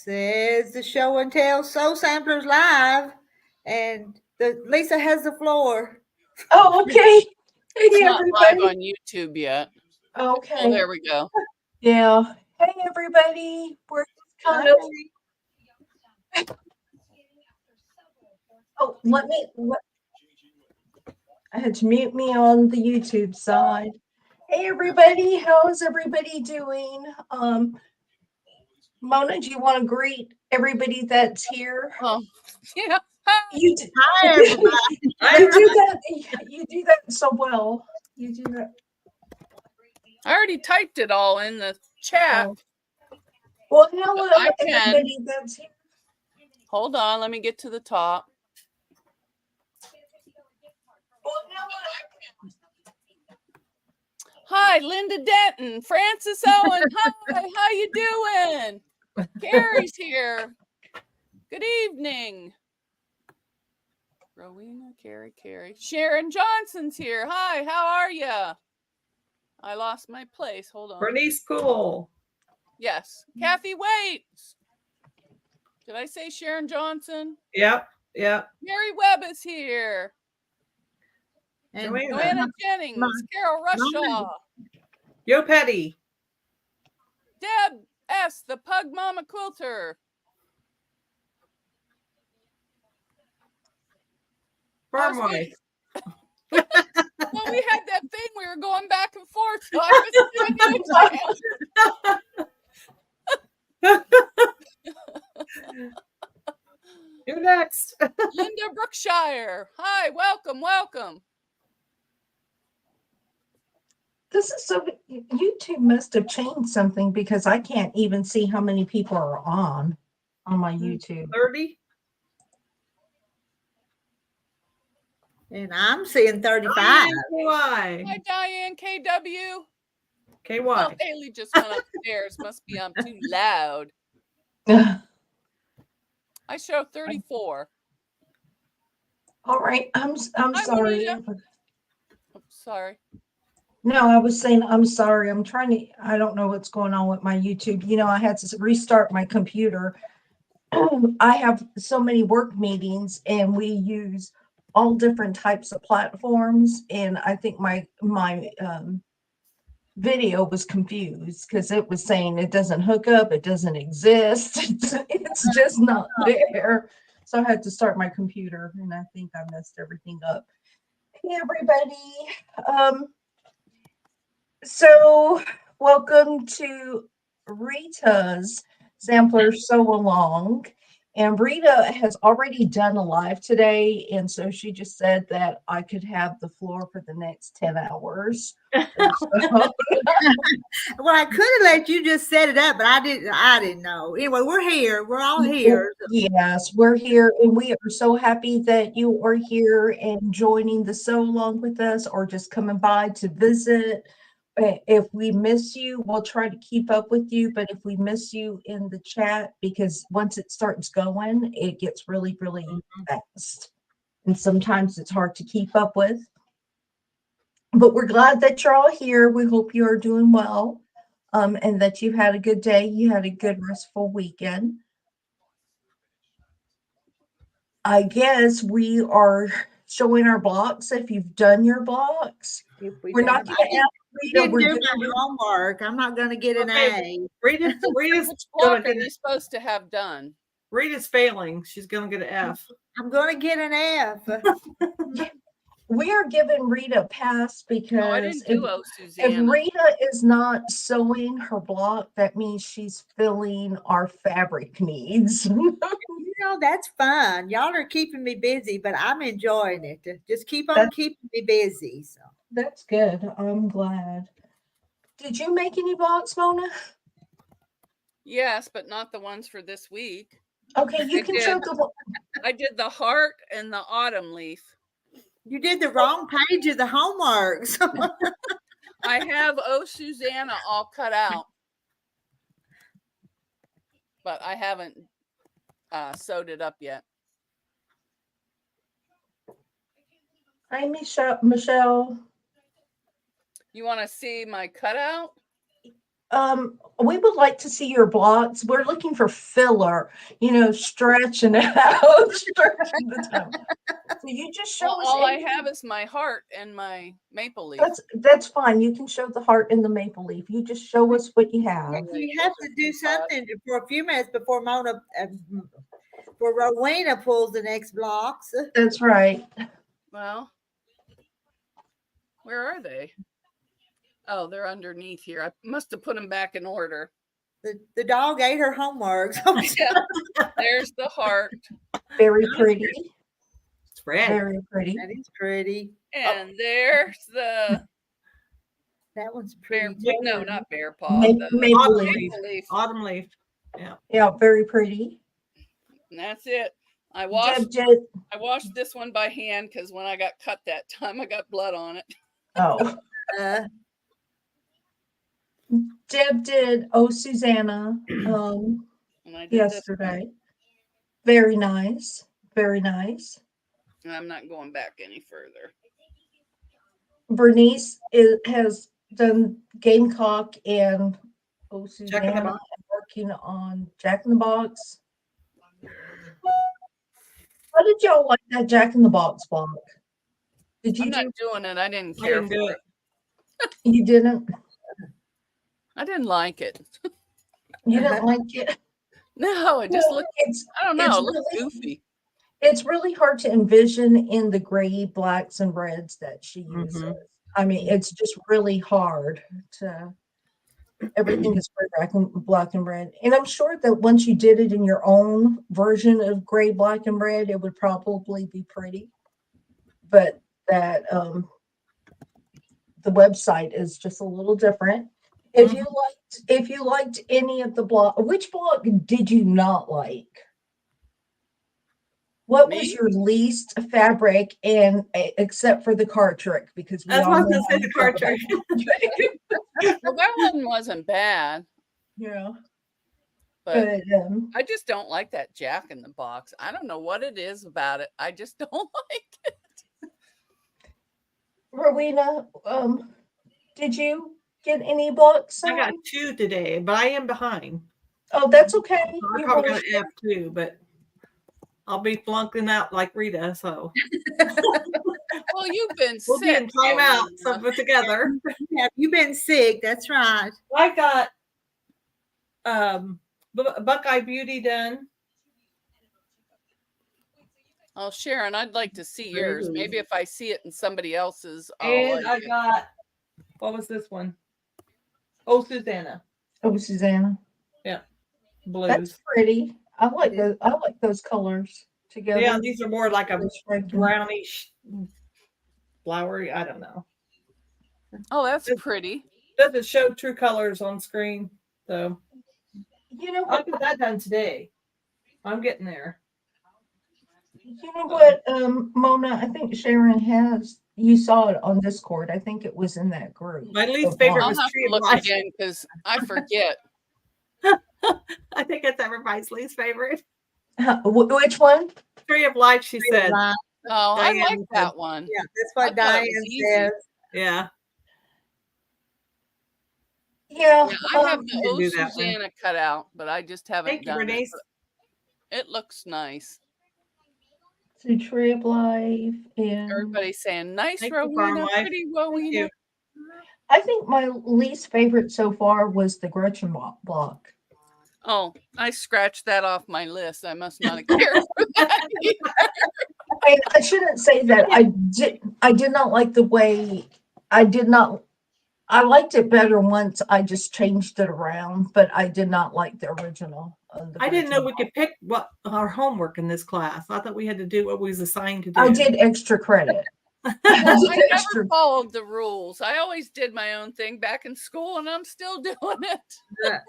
says the show and tell Soul Samplers live, and Lisa has the floor. Oh, okay. It's Hey, not live everybody. on YouTube yet. Okay. Oh, there we go. Yeah. Hey, everybody. We're just kind of. Oh, I had to mute me on the YouTube side. Hey, everybody. How's everybody doing? Mona, do you want to greet everybody that's here? Oh, yeah. You do, Hi, everybody. you do that. You do that so well. You do that. I already typed it all in the chat. Oh. Well, hello, I can. everybody that's here. Hold on. Let me get to the top. Hi, Linda Denton, Francis Owen. Hi, how you doing? Carrie's here. Good evening. Rowena, Carrie. Sharon Johnson's here. Hi, how are you? I lost my place. Hold on. Bernice Cool. Yes. Kathy Waits. Did I say Sharon Johnson? Yep. Mary Webb is here. And Joanna Jennings, Carol Rushaw. Yo Petty. Deb S., the Pug Mama Quilter. Farm wife. Well, we had that thing we were going back and forth. So I was You're next. Linda Brookshire. Hi, welcome. This is so. YouTube must have changed something because I can't even see how many people are on my YouTube. 30. And I'm seeing 35. Hi, Diane KW. KY. Oh, Haley just went upstairs. Must be I'm too loud. I show 34. All right, I'm sorry. Oh, sorry. No, I was saying I'm sorry. I don't know what's going on with my YouTube. I had to restart my computer. I have so many work meetings and we use all different types of platforms. And I think my video was confused because it was saying it doesn't hook up, it doesn't exist. It's just not there. So I had to start my computer and I think I messed everything up. Hey, everybody. So welcome to Rita's Sampler Sew Along. And Rita has already done a live today. And so she just said that I could have the floor for the next 10 hours. Well, I could have let you just set it up, but I didn't know. Anyway, we're here. We're all here. Yes, we're here. And we are so happy that you are here and joining the sew along with us or just coming by to visit. If we miss you, we'll try to keep up with you. But if we miss you in the chat, because once it starts going, it gets really, really fast. And sometimes it's hard to keep up with. But we're glad that you're all here. We hope you are doing well and that you had a good day. You had a good, restful weekend. I guess we are showing our blocks. If you've done your blocks, we're not going to ask Rita. We're doing my homework. I'm not going to get an A. Rita's Which block are you supposed to have done? Rita's failing. She's going to get an F. I'm going to get an F. We are giving Rita a pass because if Rita is not sewing her block, that means she's filling our fabric needs. That's fun. Y'all are keeping me busy, but I'm enjoying it. Just keep on keeping me busy. So that's good. I'm glad. Did you make any blocks, Mona? Yes, but not the ones for this week. Okay, you can show the. I did the heart and the autumn leaf. You did the wrong page of the homework. I have Oh Susanna all cut out, but I haven't sewed it up yet. Hi, Michelle. You want to see my cutout? We would like to see your blocks. We're looking for filler, stretching it out, stretching the time. So you just show Well, us all I anything. have is my heart and my maple leaf. That's fine. You can show the heart and the maple leaf. You just show us what you have. You have to do something for a few minutes before for Rowena pulls the next blocks. That's right. Well, where are they? Oh, they're underneath here. I must have put them back in order. The dog ate her homework. Yeah, there's the heart. Very pretty. It's red. Very pretty. That is pretty. And there's the That one's bear. pretty. No, not bear paw. Maple The leaf. maple leaf. Autumn leaf. Yeah, very pretty. And that's it. I Deb washed this one by hand because when I got cut that time, I got blood on it. Oh. Deb did Oh Susanna And I did yesterday. Very nice. Very nice. And I'm not going back any further. Bernice has done Gamecock and Oh Susanna, working on Jack in the Box. How did y'all like that Jack in the Box block? Did you I'm not doing it. I didn't I care didn't for do it. it. You didn't? I didn't like it. You didn't like it? No, it just Well, looked, it's I don't know, it's it looked really- goofy. it's really hard to envision in the gray, blacks, and reds that she uses. I mean, it's just really hard to. Everything is gray, black, and red. And I'm sure that once you did it in your own version of gray, black, and red, it would probably be pretty. But that the website is just a little different. If you liked any of the block, which block did you not like? What was your least fabric, and except for the card trick, because we That's all what I was know gonna say, the card trick. Well, that one wasn't bad, Yeah, but but I just don't like that Jack in the Box. I don't know what it is about it. I just don't like it. Rowena, did you get any blocks? I got 2 today, but I am behind. Oh, that's okay. I You probably wanna got an F too, but I'll be flunking out like Rita. So Well, you've been we'll be sick. in timeout. So we're together. Have you been sick? That's right. I got Buckeye Beauty done. Oh, Sharon, I'd like to see yours. Maybe if I see it in somebody else's, I'll And like I it. got, what was this one? Oh, Susanna. Oh, Susanna. Blues. That's pretty. I like those colors together. Yeah, these are more like a They're striking. brownish, flowery. I don't know. Oh, that's pretty. Doesn't show true colors on screen. So You know I'll what? get that done today. I'm getting there. You know what, Mona? I think Sharon has. You saw it on Discord. I think it was in that group. My least favorite I'll was have Tree to of look Life. again because I forget. I think it's everybody's least favorite. Which one? Tree of Life, she said. Yeah, Oh, I Diane like said- that one. that's I what thought Diane it was easy. says. Yeah. Yeah, Yeah, I have the didn't Oh do that one. Susanna cut out, but I just haven't Thank you, done it. Bernice. but It looks nice. so Tree of Life, and Everybody's saying, nice, Thank you, Farm Rowena, Life. pretty Thank Rowena. you. I think my least favorite so far was the Gretchen block. Oh, I scratched that off my list. I must not have cared for that either. I shouldn't say that. I did not like the way. I liked it better once I just changed it around, but I did not like the original. I didn't know we could pick what our homework in this class. I thought we had to do what we was assigned to do. I did extra credit. Well, I did I never extra. followed the rules. I always did my own thing back in school, and I'm still doing it.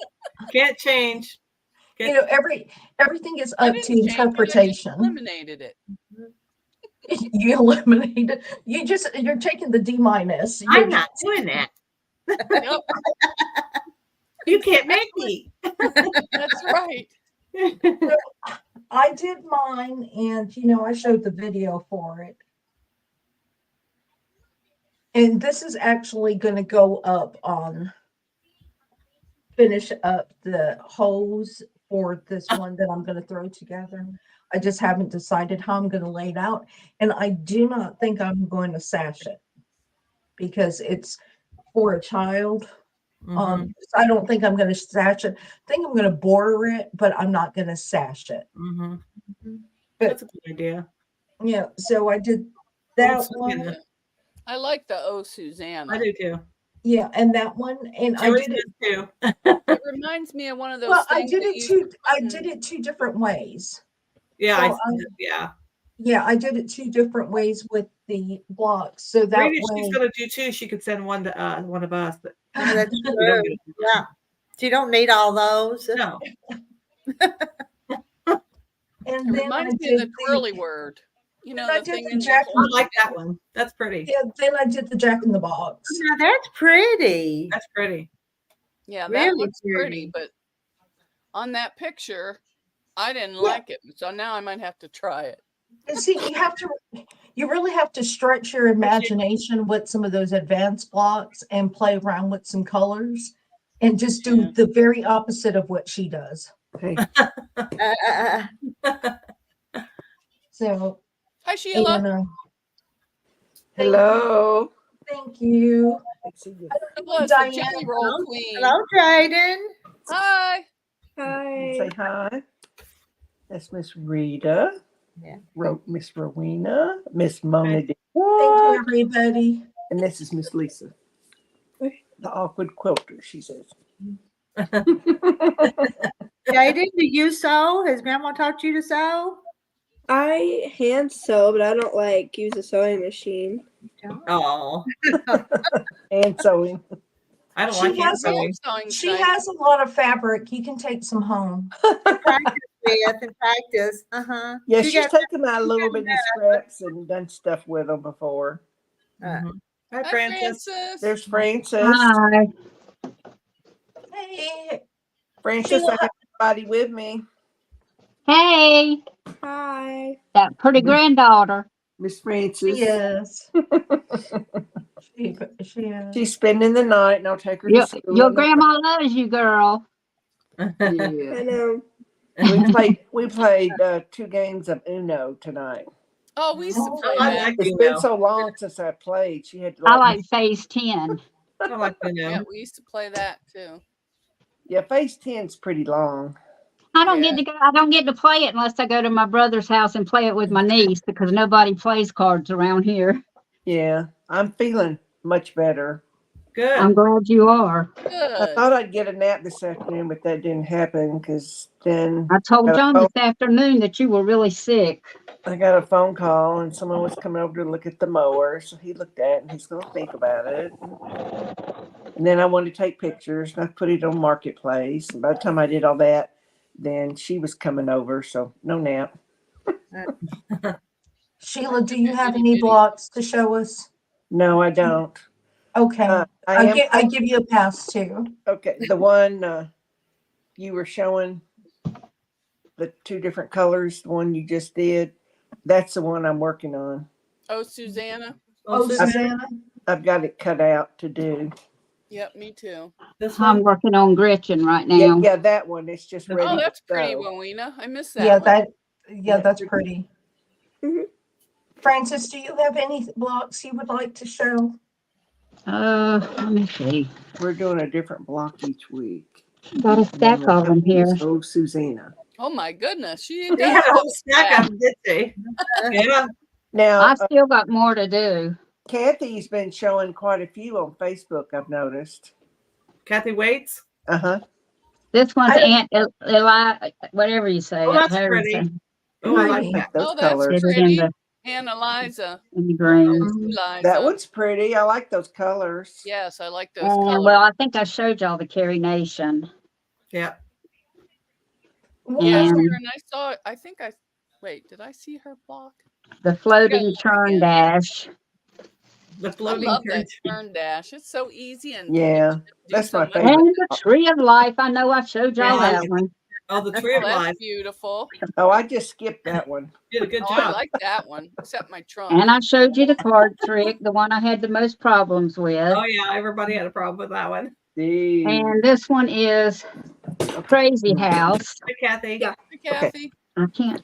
Can't change. You know, everything is I up didn't to change it, I just interpretation. eliminated it. You eliminated. You're taking the D-. I'm not doing that. Yep, You can't make me. that's right. I did mine, and I showed the video for it. And this is actually going to go up on finish up the holes for this one that I'm going to throw together. I just haven't decided how I'm going to lay it out. And I do not think I'm going to sash it because it's for a child. Mhm, So I don't think I'm going to sash it. I think I'm going to border it, but I'm not going to sash it. mhm. But That's a good idea. yeah, so I did Old that Susanna. one. I like the Oh Susanna. I do too. Yeah, and that one, and She I always did it. does too. It reminds me of one of those Well, things that you I did it two different ways. Yeah, So yeah. yeah, I did it two different ways with the blocks. So that Maybe if she's way, gonna do two, she could send one to one of us. But Yeah, that's we don't true. get it. Yeah. So you don't need all those. No. and It then I reminds me of did the twirly word. You know, then I the did thing the in the Jack I hole. like that one. That's pretty. yeah, then I did the Jack in the Box. Now that's pretty. That's pretty. Yeah, that Really looks pretty. pretty, but on that picture, I didn't Yeah. like it. So now I might have to try it. And see, you really have to stretch your imagination with some of those advanced blocks and play around with some colors and just do Yeah. the very opposite of what she does. Hey, So, Hi, Sheila. and, hello. thank you. Let's see you. It was the Diane. jelly roll queen. Hello, Jaden. Hi. Say hi. That's Miss Rita. Yeah. Wrote Miss Rowena. Miss Mona. Thank you, everybody. And this is Miss Lisa. The awkward quilter, she says. Jaden, do you sew? Has Grandma taught you to sew? I hand sew, but I don't like use a sewing machine. Oh, And sewing. I don't She like hand has a- sewing. Sewing's She nice. has a lot of fabric. You can take some home. Practice with and practice. Uh-huh. Yeah, She she's got- taken out a little bit of scraps and done stuff with them before. Mhm. Hi, Hi, Francis. Francis. There's Francis. Hi. Hey, Francis, Sheila, I have somebody with me. Hey, Hi. that pretty granddaughter. Miss Francis. she is. She is. She's spending the night, and I'll take her to Your, school. your grandma loves you, girl. I Yeah. know. We played 2 games of Uno tonight. Oh, we used to Oh, play I that. like It's Uno. been so long since I played. She had to I like phase 10. I like Uno. Yeah, we used to play that too. Yeah, phase 10's pretty long. I don't Yeah. get to go. I don't get to play it unless I go to my brother's house and play it with my niece because nobody plays cards around here. Yeah, I'm feeling much better. I'm Good. glad you are. I Good. thought I'd get a nap this afternoon, but that didn't happen because then I told Got a John phone- this afternoon that you were really sick. I got a phone call and someone was coming over to look at the mower. So he looked at it and he's going to think about it. And then I wanted to take pictures and I put it on Marketplace. And by the time I did all that, then she was coming over. So no nap. Sheila, do you have any blocks to show us? No, I don't. Okay. I I am. give you a pass too. Okay, the one you were showing, the 2 different colors, the one you just did, that's the one I'm working on. Oh, Susanna. Oh, Susanna, Susanna. I've got it cut out to do. Yep, me too. this I'm one. working on Gretchen right Yeah, now. yeah, that one. It's just ready. Oh, that's to pretty, go. Rowena. I missed that. Yeah, one. that's pretty. Mhm. Francis, do you have any blocks you would like to show? Let me see. We're doing a different block each week. Got a stack of them here. Oh, Susanna. Oh my goodness, she They does had a have whole a stack stack. of them, did they? Yeah. Now, I still got more to do. Kathy's been showing quite a few on Facebook, I've noticed. Kathy Waits. Uh-huh. This one's I don't- Aunt Eli, whatever you say. Oh, that's however you pretty. say. Oh, I like Pretty. that. Those Oh, that's colors. Did it in pretty. the, And Eliza. in the green. Eliza. That one's pretty. I like those colors. Yes, I like those And colors. well, I think I showed y'all the Carrie Nation. Yeah. Yes, And Karen, I saw it. I think I wait, did I see her block? the floating look turn again. dash. The I floating love turn. that turn dash. It's so easy and Yeah, do that's so my much favorite. with And the Tree of Life. I know I showed y'all Yeah. that one. Oh, the tree it. of Oh, that's life. beautiful. Oh, I just skipped that one. Did a good Oh, I job. like that one, except my trunk. And I showed you the card trick, the one I had the most problems with. Oh yeah, everybody had a problem with that one. Kathy. And this one is Crazy House. Hi, Kathy. Yeah. Hey, Kathy. I can't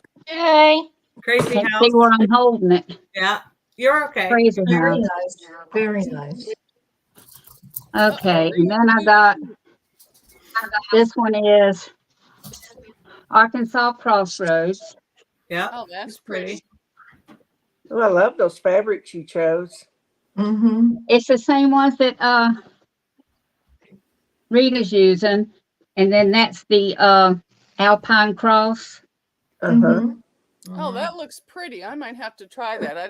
Crazy see house. where I'm holding it. Yeah, you're okay. Crazy Very House. nice. Very nice. Okay, and then I got this one is Arkansas Crossroads. Yeah, Oh, that's pretty. Oh, I love those fabrics you chose. Mm-hmm. It's the same ones that Rita's using, and then that's the Alpine Cross. Uh-huh. Mm-hmm. Oh, Mhm. that looks pretty. I might have to try that. I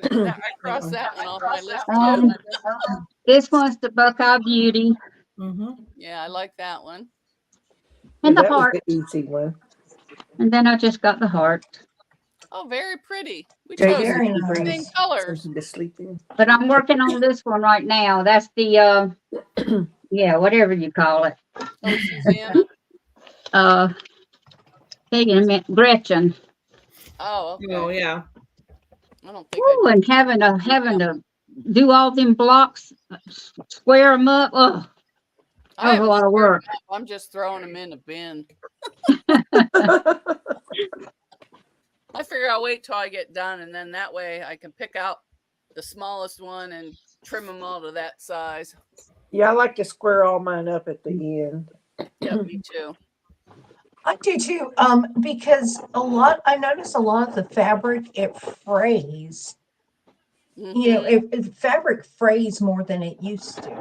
crossed that one off my list Um, too. this one's the Buckeye Beauty Mhm. Yeah, I like that one. and the that was heart, the easy one. and then I just got the heart. Oh, very pretty. We Jake chose is Very the same nice. colors. something to sleep in. But I'm working on this one right now. That's the yeah, whatever you call it. Oh, Susanna. Hey, a minute, Gretchen. Oh, okay. Oh yeah. I don't think I Ooh, and having to do all them blocks, square them up. Oh, that was a haven't lot of squared work. them up. I'm just throwing them in a bin. I figure I'll wait till I get done, and then that way I can pick out the smallest one and trim them all to that size. Yeah, I like to square all mine up at the end. Yeah, me too. I do too. Because I notice a lot of the fabric it frays. You know, Mhm. if fabric frays more than it used to.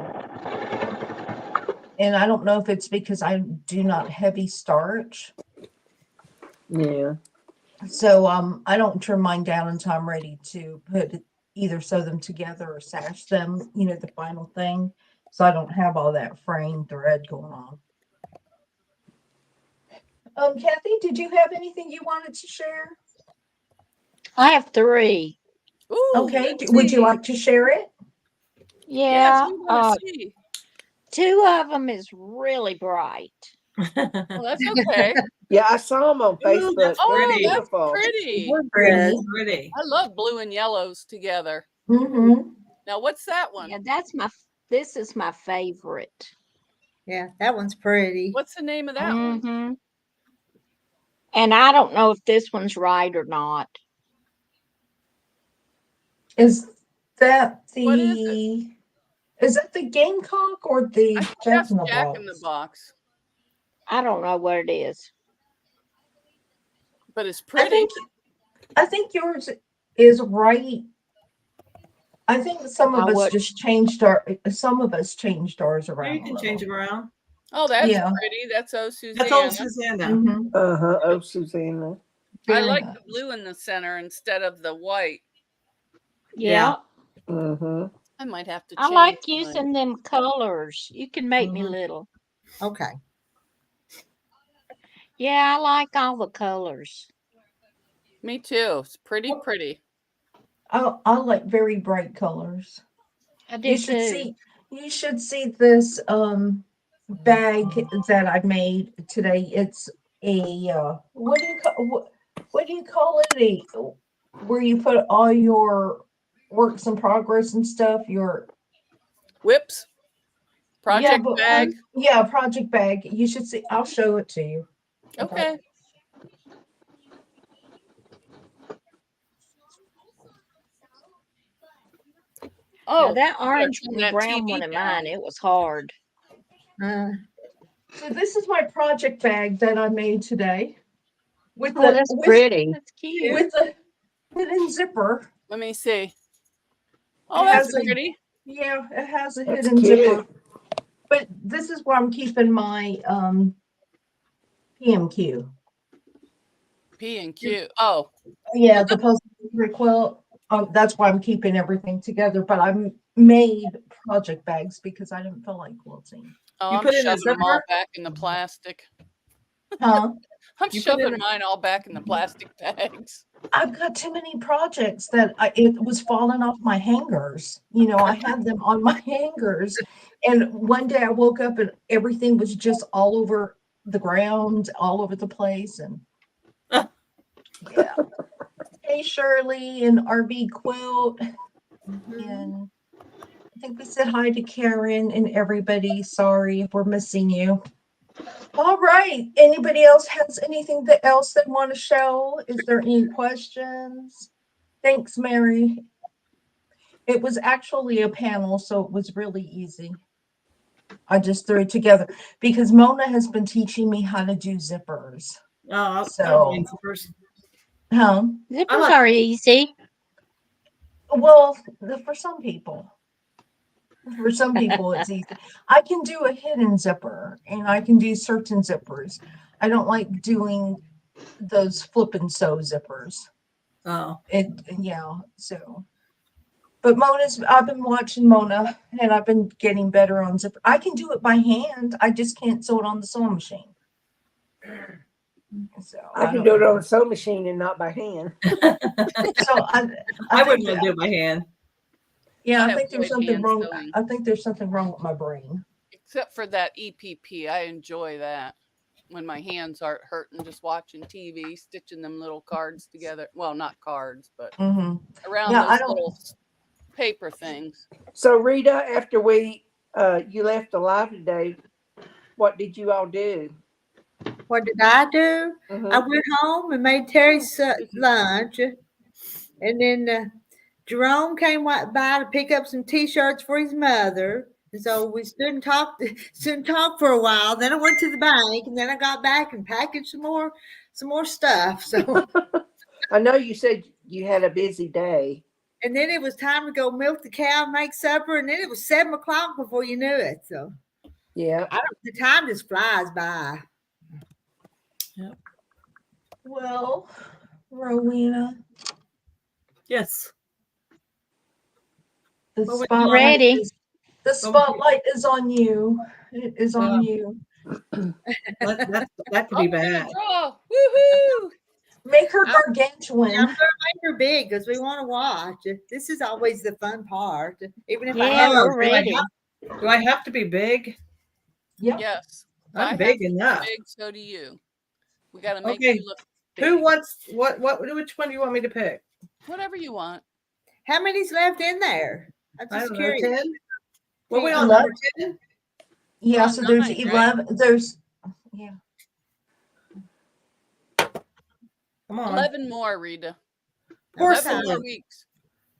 And I don't know if it's because I do not heavy starch. Yeah. So I don't trim mine down until I'm ready to either sew them together or sash them, the final thing. So I don't have all that fraying thread going on. Kathy, did you have anything you wanted to share? I have 3. Ooh, Okay, let's would you see. like to share it? Yes, Yeah, we want to see. 2 of them is really bright. Well, that's okay. Yeah, I saw them on Ooh, Facebook. that's Oh, They're pretty. that's beautiful. pretty. Pretty. Pretty. I love blue and yellows together. Mm-hmm. Now, what's that one? Yeah, this is my favorite. Yeah, that one's pretty. What's the name of that one? Mm-hmm. And I don't know if this one's right or not. Is that What is it? is that the gamecock or the I think Jack that's in the Jack Box? in the Box, I don't know what it is. but it's I pretty. think yours is right. I think some of I us would. just some of us changed ours Yeah, around you a can change them little. around. Oh, that's Yeah. pretty. That's Oh That's old Susanna. Susanna. Mm-hmm. Uh-huh. Oh, Susanna. I Very like nice. the blue in the center instead of the white. Yeah. Mm-hmm. I might have to I change like mine. using them colors. You can make me Mhm. little. Okay. Yeah, I like all the colors. Me too. It's pretty, pretty. I like very bright colors. I You do should too. see this bag that I made today. It's a what do you call it? Where you put all your works in progress and stuff. Whips, project bag. Project bag. You should see. I'll show it to you. Okay. Now Oh, that I better orange turn and that brown one TV of down. mine, it was hard. So this is my project bag that I made today with Oh, that's pretty. That's cute. with the hidden zipper. Let me see. Oh, It that's has a pretty. it has a That's hidden cute. zipper. But this is where I'm keeping my PMQ. P and Q. Oh, Yeah, the puzzle quilt. That's why I'm keeping everything together. But I made project bags because I didn't feel like quilting. oh, You I'm put in a shoving them all zipper? back in the plastic. Huh? I'm You put in shoving mine all back in the plastic bags. I've got too many projects that it was falling off my hangers. I had them on my hangers, and one day I woke up and everything was just all over the ground, all over the place, and yeah. Hey, Shirley and RB Quilt, and think we said hi to Karen and everybody. Sorry if we're missing you. All right. Anybody else has anything else they want to show? Is there any questions? Thanks, Mary. It was actually a panel, so it was really easy. I just threw it together because Mona has been teaching me how to do zippers. Oh, So, first. huh? Zippers are easy. Well, for some people. For some people, it's easy. I can do a hidden zipper and I can do certain zippers. I don't like doing those flip and sew zippers. Oh, Yeah, so. But I've been watching Mona and I've been getting better on zipper. I can do it by hand. I just can't sew it on the sewing machine. So I can do it on a sewing machine and not by hand. So I wouldn't want to do it by hand. Yeah, I I have think there's good something hand wrong. sewing. I think there's something wrong with my brain. Except for that EPP. I enjoy that. When my hands aren't hurting just watching TV, stitching them little cards together. Well, not cards, but Mm-hmm. around Yeah, I those don't. little paper things. So Rita, after you left alive today, what did you all do? What did I do? I Mhm. went home and made Terry's lunch, and then Jerome came by to pick up some T-shirts for his mother. And so we stood and talked for a while. Then I went to the bank, and then I got back and packaged some more stuff. So, I know you said you had a busy day. and then it was time to go milk the cow and make supper, and then it was 7:00 before you knew it. So, Yeah. the time just flies by. Well, Rowena, Yes. the Well, spotlight Ready. the spotlight is on you. It is on you. That could be bad. Draw. Woohoo! Make her I'm gargantuan. gonna make her big because we want to watch. This is always the fun part. Even if I Yeah, have we're ready. Do I have to be big? Yep. Yes. If I'm I have big to be enough. big, so do you. We got to make Okay. you look big. Who wants which one do you want me to pick? Whatever you want. how many's left in there. I'm I just don't know, curious. 10? Well, we on 11. number 10? Yeah, on so there's 9, right? 11. There's yeah. Come on. 11 more, Rita. 11 Porcelain. more weeks.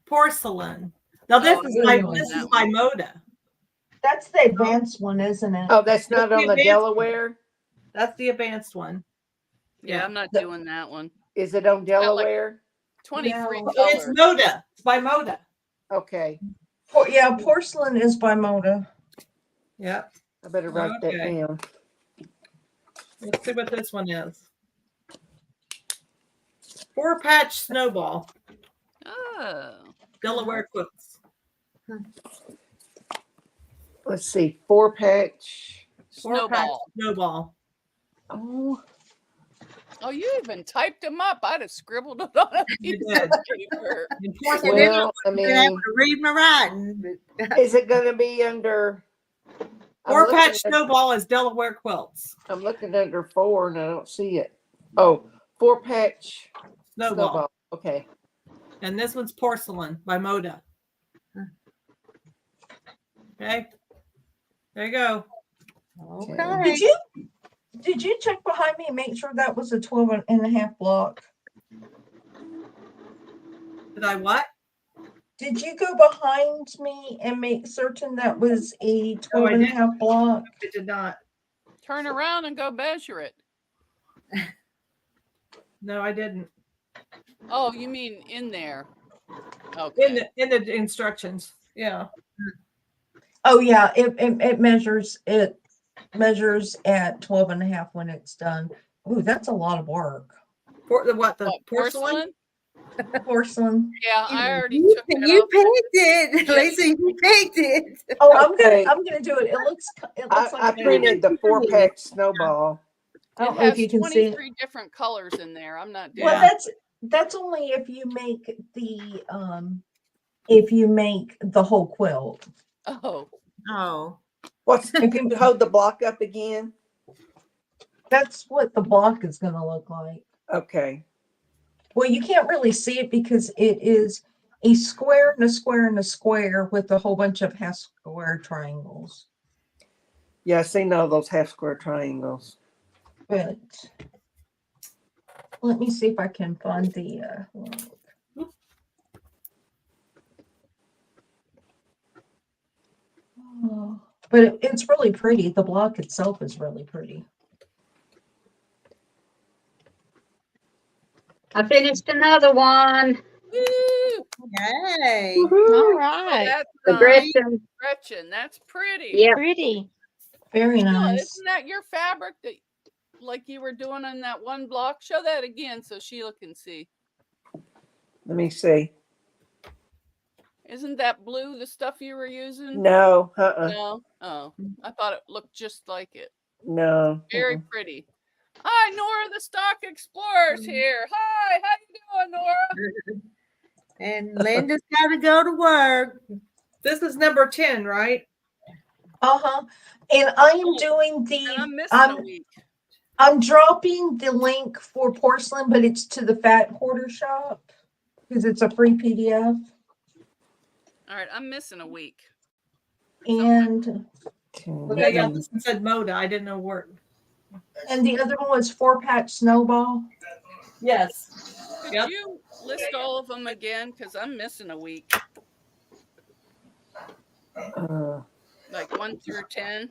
Porcelain. Now this Oh, is I'm by not doing this is that by one. Moda. That's the advanced one, isn't it? Oh, that's not on the advanced- Delaware. That's the advanced one. Yeah, I'm not doing that one. Is it on got like Delaware? 23 No. It's colors. Moda. It's by Moda. Okay. Yeah, porcelain is by Moda. Yeah. I better write that Okay. down. Let's see what this one is. 4-patch snowball. Oh. Delaware quilts. Let's see. 4-patch. 4-patch Snowball. snowball. Oh, Oh, you even typed them up. I'd have scribbled it on a You piece did. of paper. And porcelain. well, I Been able mean, to read my writing. But is it going to be under? I'm 4-patch looking at- snowball is Delaware quilts. I'm looking under 4 and I don't see it. Oh, 4-patch Snowball. snowball. Okay. And this one's porcelain by Moda. Okay. There you go. okay. Did you check behind me and make sure that was a 12 and a half block? Did I what? Did you go behind me and make certain that was a 12 and a didn't. half block? I did not. Turn around and go measure it. No, I didn't. Oh, you mean in there? Okay. In the instructions. Yeah. Oh yeah, it measures at 12 and a half when it's done. Ooh, that's a lot of work. The What, porcelain? Porcelain. Yeah, I already You, took it you off. picked it, Lisa. You picked it. Oh, Okay. I'm gonna do it. It looks I like printed the 4-patch snowball. I don't It know if has you can see it. 23 different colors in there. I'm not doing Well, that. that's only if you make the whole quilt. Oh, Oh, If you hold the block up again. That's what the block is gonna look like. Okay. Well, you can't really see it because it a square and a square and a square with a whole bunch of half square triangles. Yeah, I seen all those half square triangles. But let me see if I can find the oh, but it's really pretty. The block itself is really pretty. I finished another one. Woo! Yay. All Oh, right. that's The nice. Gretchen. Gretchen, that's pretty. Yep. Pretty. Very Sheila, nice. isn't that your fabric that like you were doing on that one block? Show that again so Sheila can see. Let me see. Isn't that blue the stuff you were using? No, No? Oh, I thought it looked just like it. no. Very pretty. Hi, Nora, the Stock Explorer's here. Hi, how you doing, Nora? And Linda's got to go to work. This is number 10, right? Uh-huh. And I am Oh, doing And the I'm missing a week. I'm dropping the link for porcelain, but it's to the Fat Quarter Shop because it's a free PDF. All right, I'm missing a week. And Okay, yeah, this one said Moda. I didn't know where. the other one was 4-patch snowball. Yes. Could Yep. you list all of them again? Because I'm missing a week. Like 1 through 10.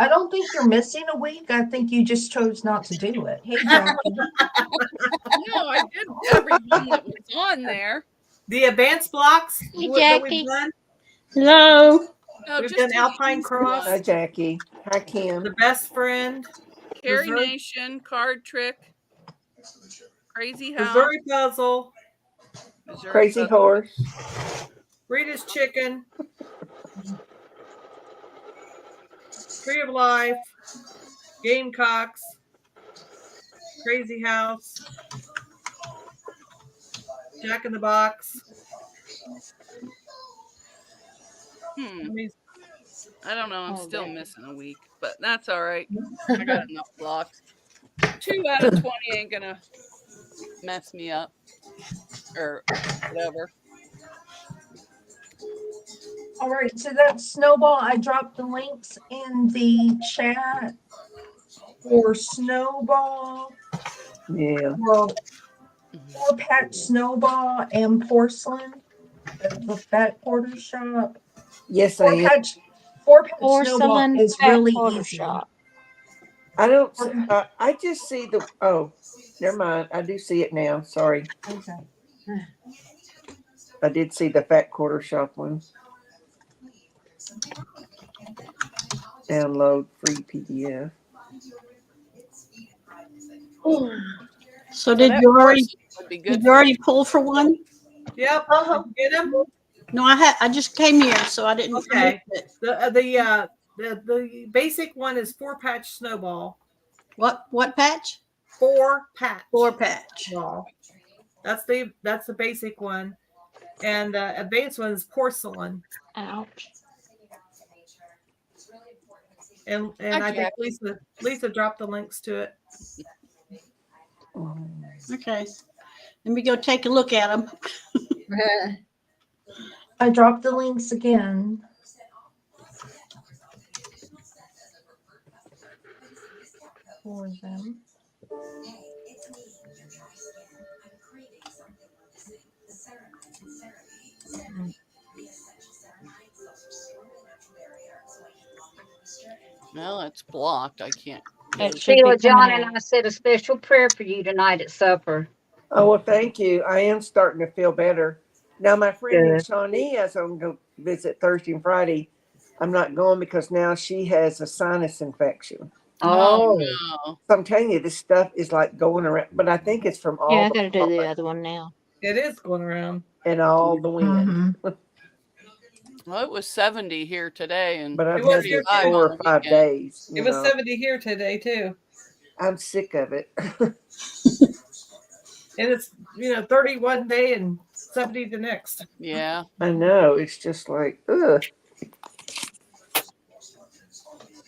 I don't think you're missing a week. I think you just chose not to do it. Hey, Jackie. No, I did every one that was on there. The advanced blocks Hey, that we've Jackie. done. Hello. No, We've just done the Alpine easy Cross. Hi, ones. Jackie. Hi, Kim. The Best Friend. Carrie Missouri- Nation, Card Trick, Crazy House, Missouri Puzzle. Missouri Crazy Puzzle, Horse. Rita's Chicken. Tree of Life. Gamecocks. Crazy House. Jack in the Box. I don't know. I'm Oh, still there. missing a week, but that's all right. I got enough blocks. 2 out of 20 ain't gonna mess me up or whatever. All right, so that's Snowball. I dropped the links in the chat for Snowball, Yeah. for 4-patch Snowball and Porcelain at the Fat Quarter Shop. Yes, I am. 4-patch Snowball Porcelain is Fat really Quarter easy. Shop. I don't. I just see the. Oh, never mind. I do see it now. Sorry. Okay. I did see the Fat Quarter Shop one. Download free PDF. So did that you already porcelain would be good did you already pull for one? Yep. Uh-huh. Did you get them? No, I just came here, so I didn't. Okay. The basic one is 4-patch Snowball. What patch? 4-patch. 4-patch. Ball. That's the basic one, and the advanced one is Porcelain. Ouch. And I think Lisa dropped the links to it. Okay, let me go take a look at them. I dropped the links again. For them. Well, it's blocked. I can't. It should be Sheila, John, coming and out. I said a special prayer for you tonight at supper. Oh well, thank you. I am starting to feel better now. My friend in Good. Shawnee, as I'm going to visit Thursday and Friday, I'm not going because now she has a sinus infection. Oh, Oh, no. So I'm telling you, this stuff is like going around. But I think it's from all Yeah, I the got to do the pollen other one now. It is going around. and all the wind. Mhm. Well, it was 70 here today, and But I've It was had here this too. 4 or 5 days. It was 70 here today too, I'm sick of it. and it's 30 one day and 70 the next. Yeah. I know. It's just like, ugh.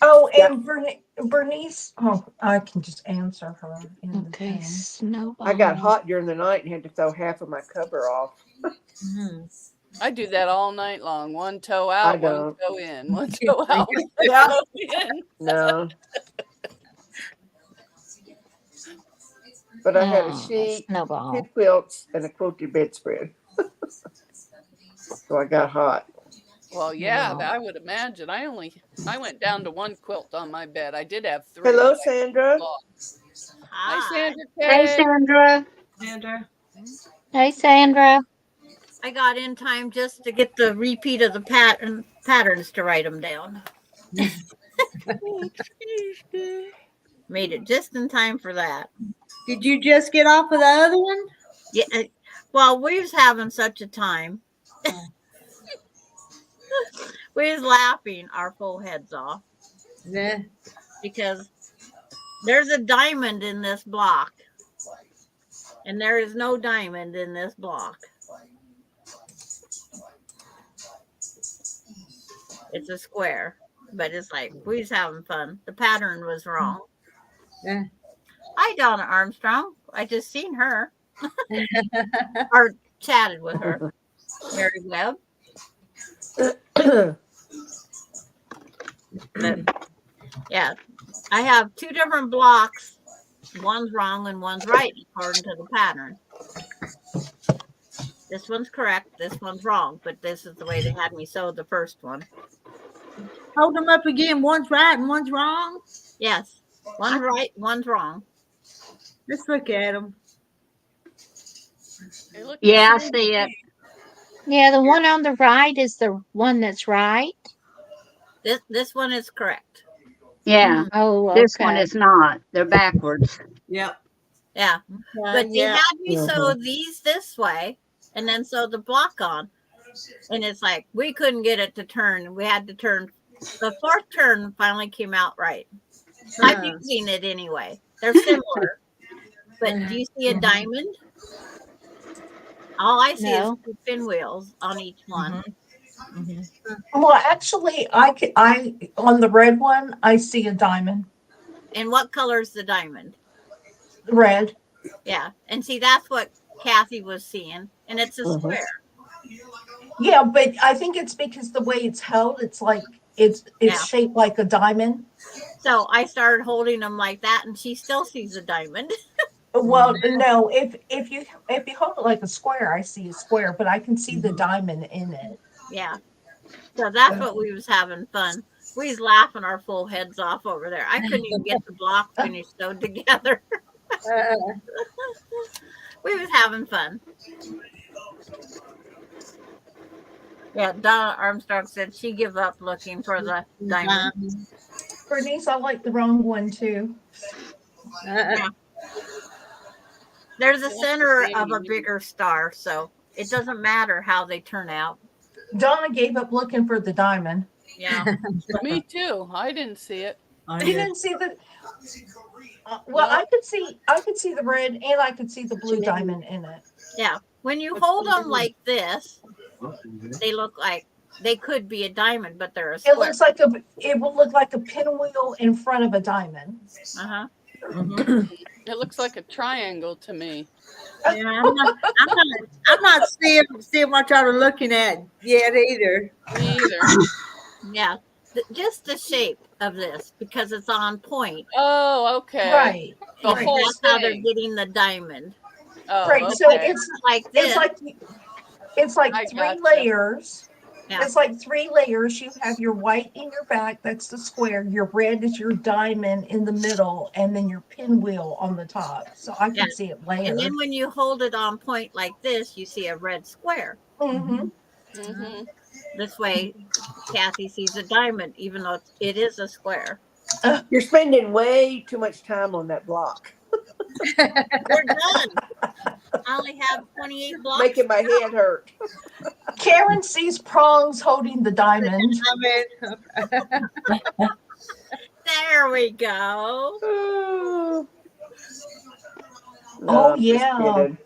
Oh, Yeah. and Bernice, oh, I can just answer her in the Okay, thing. snowball. I got hot during the night and had to throw half of my cover off. Mhm. I do that all night long. One toe I out, one don't. toe in. One toe out, one Yeah. toe in. No. But I had a Oh, sheet, 2 snowball. quilts, and a quilted bedspread. So I got hot. Well, yeah, Wow. I would imagine. I went down to one quilt on my bed. I did have 3, Hello, but I Sandra. lost. Hi, Hi. Sandra Hey, K. Sandra. Sandra. Hey, Sandra. I got in time just to get the repeat of the patterns to write them down. Made it just in time for that. Did you just get off of the other one? Yeah. Well, we was having such a time. We was laughing our full heads off Yeah. because there's a diamond in this block, and there is no diamond in this block. It's a square, but it's like we was having fun. The pattern was wrong. Yeah. Hi, Donna Armstrong. I just seen her or chatted with her. Mary Webb. But yeah, I have 2 different blocks. One's wrong and one's right according to the pattern. This one's correct. This one's wrong. But this is the way they had me sew the first one. Hold them up again. One's right and one's wrong. Yes, one's right, one's wrong. Let's look at them. They look Yeah, I the same to see it. me. Yeah, the one on the right is the one that's right. This one is correct. Yeah, Oh, this one okay. is not. They're backwards. Yep. Yeah, but they Yeah. had me sew these this way and then sew the block on, and it's like we couldn't get it to turn. We had to turn. The 4th turn finally came out right. I'm using it anyway. They're similar, but do you see a diamond? All I see is No. 2 pinwheels on each one. Well, actually, I on the red one, I see a diamond. And what color is the diamond? Red. Yeah, and see that's what Kathy was seeing, and it's a square. Yeah, but I think it's because the way it's held, it's like it's Yeah. shaped like a diamond. So I started holding them like that, and she still sees a diamond. Well, no, if you hold it like a square, I see a square, but I can see the Mm-hmm. diamond in it. Yeah. So that's what we was having fun. We was laughing our full heads off over there. I couldn't even get the block finished sewed together. We was having fun. Yeah, Donna Armstrong said she give up looking for the diamond. Bernice, I like the wrong one too. Yeah. There's a center of a bigger star, so it doesn't matter how they turn out. Donna gave up looking for the diamond. Yeah. Me too. I didn't see it. You didn't see the. Well, I could see the red, and I could see the blue diamond in it. Yeah. When you hold them like this, they look like they could be a diamond, but they're a square. It looks like it will look like a pinwheel in front of a diamond. Uh-huh. It looks like a triangle to me. Yeah, I'm not seeing what y'all are looking at yet either. Me either. Yeah. Just the shape of this because it's on point. Oh, okay. Right. The Right. whole That's how they're thing. getting the diamond. Oh, Right. okay. So it's Like this. it's like I 3 gotcha. layers. Yeah. It's like 3 layers. You have your white in your back, that's the square. Your red is your diamond in the middle, and then your pinwheel on the top. So I can Yeah. see it layered. And then when you hold it on point like this, you see a red square. Mm-hmm. Mm-hmm. This way, Kathy sees a diamond, even though it is a square. You're spending way too much time on that block. We're done. I only have 28 blocks. Making my head hurt. Karen sees prongs holding the diamond. There we go. Oh, I'm just yeah. kidding.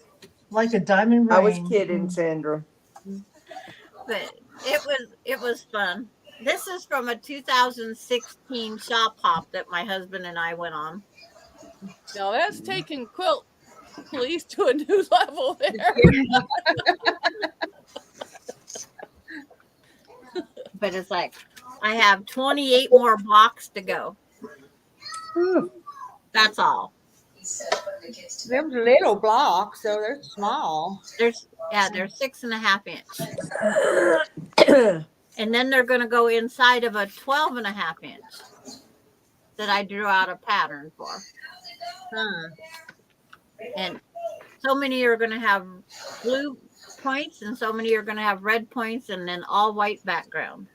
Like a diamond ring. I was kidding, Sandra. But it was fun. This is from a 2016 shop hop that my husband and I went on. Now that's taking quilt police to a new level there. But it's like I have 28 more blocks to go. That's all. Them little blocks, so they're small. They're 6.5 inch. And then they're going to go inside of a 12.5 inch that I drew out a pattern for. Huh. And so many are going to have blue points and so many are going to have red points and then all white background.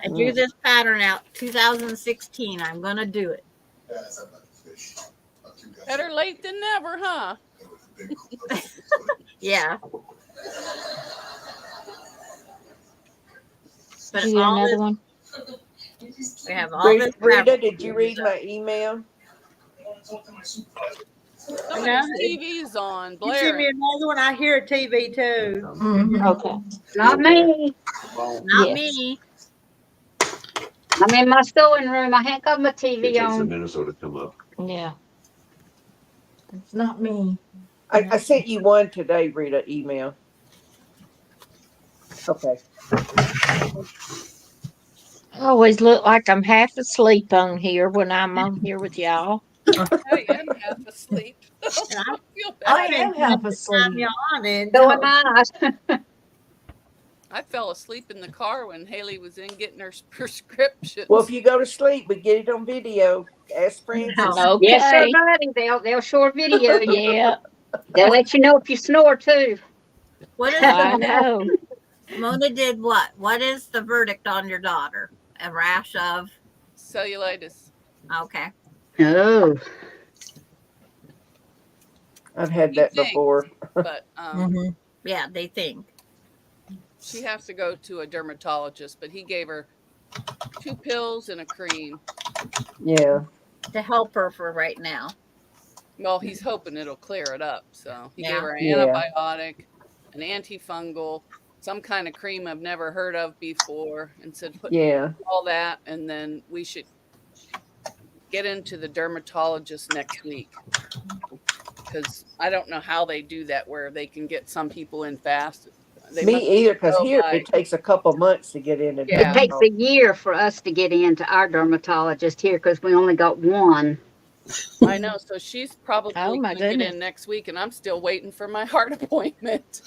I drew this pattern out 2016. I'm going to do it. Better late than never, huh? Yeah. But You got all another this, one? we have all this. Rita, did you read my email? Somebody's TV's on, You send me Blair. another one. I hear a TV too. Okay. Not me. Not Yes. me. I'm in my sewing room. I can't got my TV on. Minnesota come up. Yeah. It's not me. I sent you one today, Rita, email. Okay. I always look like I'm half asleep on here when I'm on here with y'all. I am half asleep. I feel bad. I am half asleep. Yawning. So am I. I fell asleep in the car when Haley was in getting her prescriptions. Well, if you go to sleep, we get it on video. Ask Francis. Okay. Yes, sir, buddy. They'll short video you. Yeah, They'll let you know if you snore too. What is I know. Mona did what? What is the verdict on your daughter? A rash of? Cellulitis. Okay. Oh. I've had that Thanks. before. But Yeah, they think. she has to go to a dermatologist, but he gave her 2 pills and a cream. Yeah. To help her for right now. Well, he's hoping it'll clear it up. So he Yeah. gave her an Yeah. antibiotic, an antifungal, some kind of cream I've never heard of before, and said put Yeah. all that, and then we should get into the dermatologist next week. Because I don't know how they do that, where they can get some people in fast. They Me must either, because go here by- it takes a couple months to get in. Yeah. It takes a year for us to get into our dermatologist here because we only got one. I know. So she's probably Oh, my going to get goodness. in next week, and I'm still waiting for my heart appointment.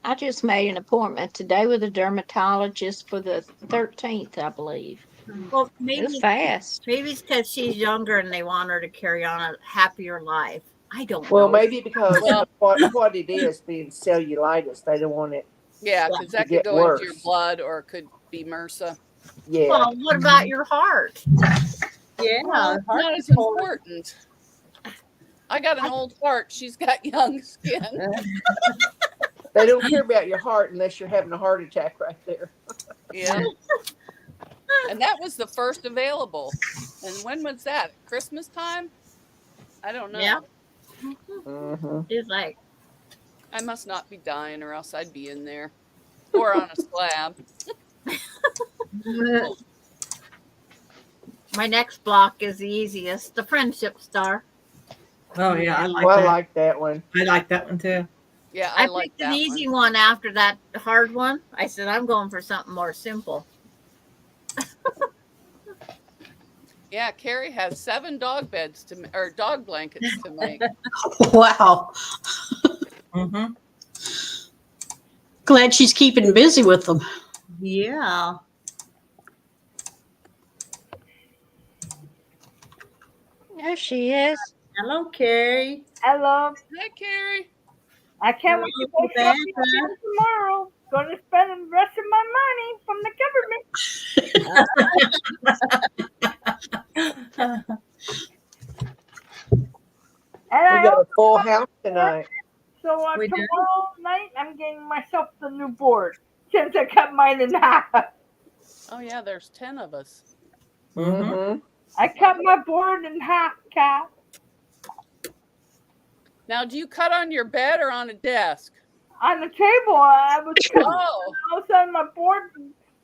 I just made an appointment today with a dermatologist for the 13th, I believe. Well, It maybe was fast. it's because she's younger and they want her to carry on a happier life. I don't Well, know. maybe because Well- of what it is, being cellulitis, they don't want it. Yeah, because that could get go into your worse. blood, or it could be MRSA. Yeah. Well, what about your heart? Yeah. Well, heart not as support. important. I got an old heart. She's got young skin. They don't care about your heart unless you're having a heart attack right there. Yeah. And that was the first available. And when was that? Christmas time? I don't know. Yeah. Mm-hmm. She's like, I must not be dying, or else I'd be in there. Or on a slab. my next block is the easiest, the friendship star. Oh yeah, I like Well, I that. like that one. I like that one too. Yeah, I I like picked that an easy one after that hard one. I said, I'm going for something more simple. Yeah, Carrie has 7 dog beds or dog blankets to make. Wow. Mm-hmm. Glad she's keeping busy with them. Yeah. There she is. Hello, Carrie. Hello. Hi, Carrie. I can't wait to go Hello, shopping again tomorrow. Going to spend the rest of my money from the government. And We I got a also full house tonight. so We do? tomorrow night I'm getting myself the new board since I cut mine in half. Oh, yeah, there's 10 of us. Mm-hmm. I cut my board in half, Kat. Now, do you cut on your bed or on a desk? on the table. I was cutting, Oh, all of a sudden my board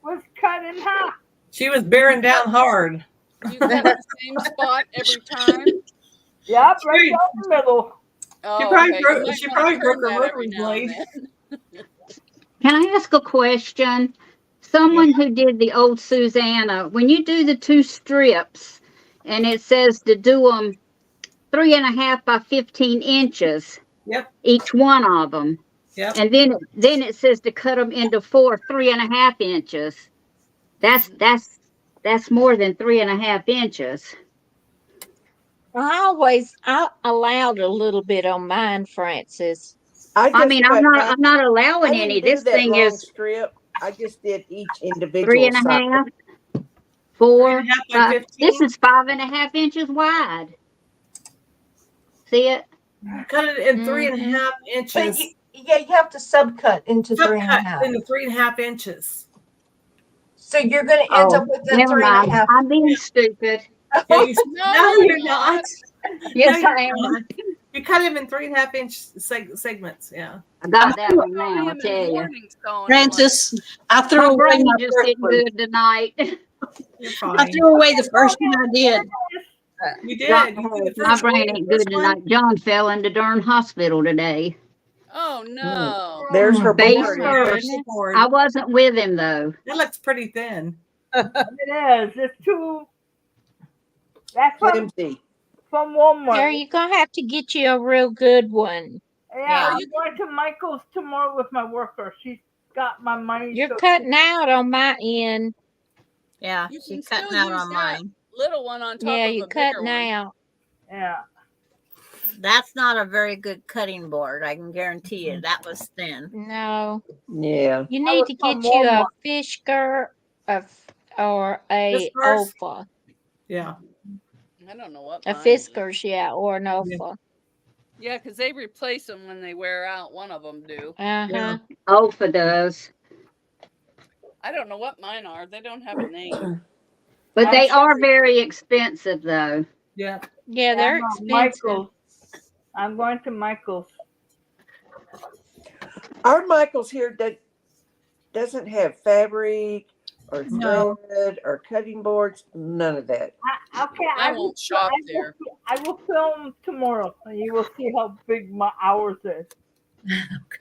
was cut in half. She was bearing down hard. you cut the same spot every time? Yep, right She, down the middle. Oh, probably okay. broke, You might she want probably to broke turn her that every rotary now and blade. then. Can I ask a question? Someone who did the old Susanna, when you do the 2 strips and it says to do them 3.5 by 15 inches, Yep, each one of them. yep. And then it says to cut them into 4 3.5 inches. That's more than 3.5 inches. I allowed a little bit on mine, Francis. I I just mean, cut my, I'm not allowing I any. didn't do This that thing long is strip. I just did each three individual and a side. half, 4, 3.5 by 5. 15. This is 5.5 inches wide. See it? Cut it in Mhm. 3.5 But inches. you have to subcut into three and a Subcut half. into 3.5 inches. So you're going to end Oh, up with the never 3.5. mind. I'm being stupid. Yeah, you, No, no, you're you're not. Yes, No, I you're am. not. You cut him in 3.5 inch segments. Yeah. I got that Put one now, I him in tell you. warnings going Francis, I threw My away brain my just first isn't one. good tonight. You're I fine. threw away the first one I did. You did. John, You did the my first one. brain The ain't good first one. tonight. John fell in the darn hospital today. Oh no. There's her Face board. Yeah, there's first. the board. I wasn't with him though. That looks pretty thin. It is. It's too. That's Flimsy. from Walmart. Terry, you're gonna have to get you a real good one. Yeah, Yeah. I'm going to Michael's tomorrow with my worker. She's got my money. You're so- cutting out on my end. Yeah, You can she's still cutting out use on that mine. little one on top Yeah, of you're a bigger cutting one. out. Yeah. That's not a very good cutting board. I can guarantee you. That was thin. No, Yeah. you That need was to from get you a Walmart. Fisker or a Fiskars? Ofa. Yeah. I don't know what A mine is. Fiskars, yeah, or an Ofa. Yeah, because they replace them when they wear out. One of them do. Uh-huh. Ofa does. I don't know what mine are. They don't have a name. But they Actually- are very expensive though. Yeah. Yeah, they're I'm at expensive. Michael's. I'm going to Michael's. Our Michael's here that doesn't have fabric or No. thread or cutting boards. None of that. Okay, I won't shop there. I will film tomorrow, and you will see how big my hours is.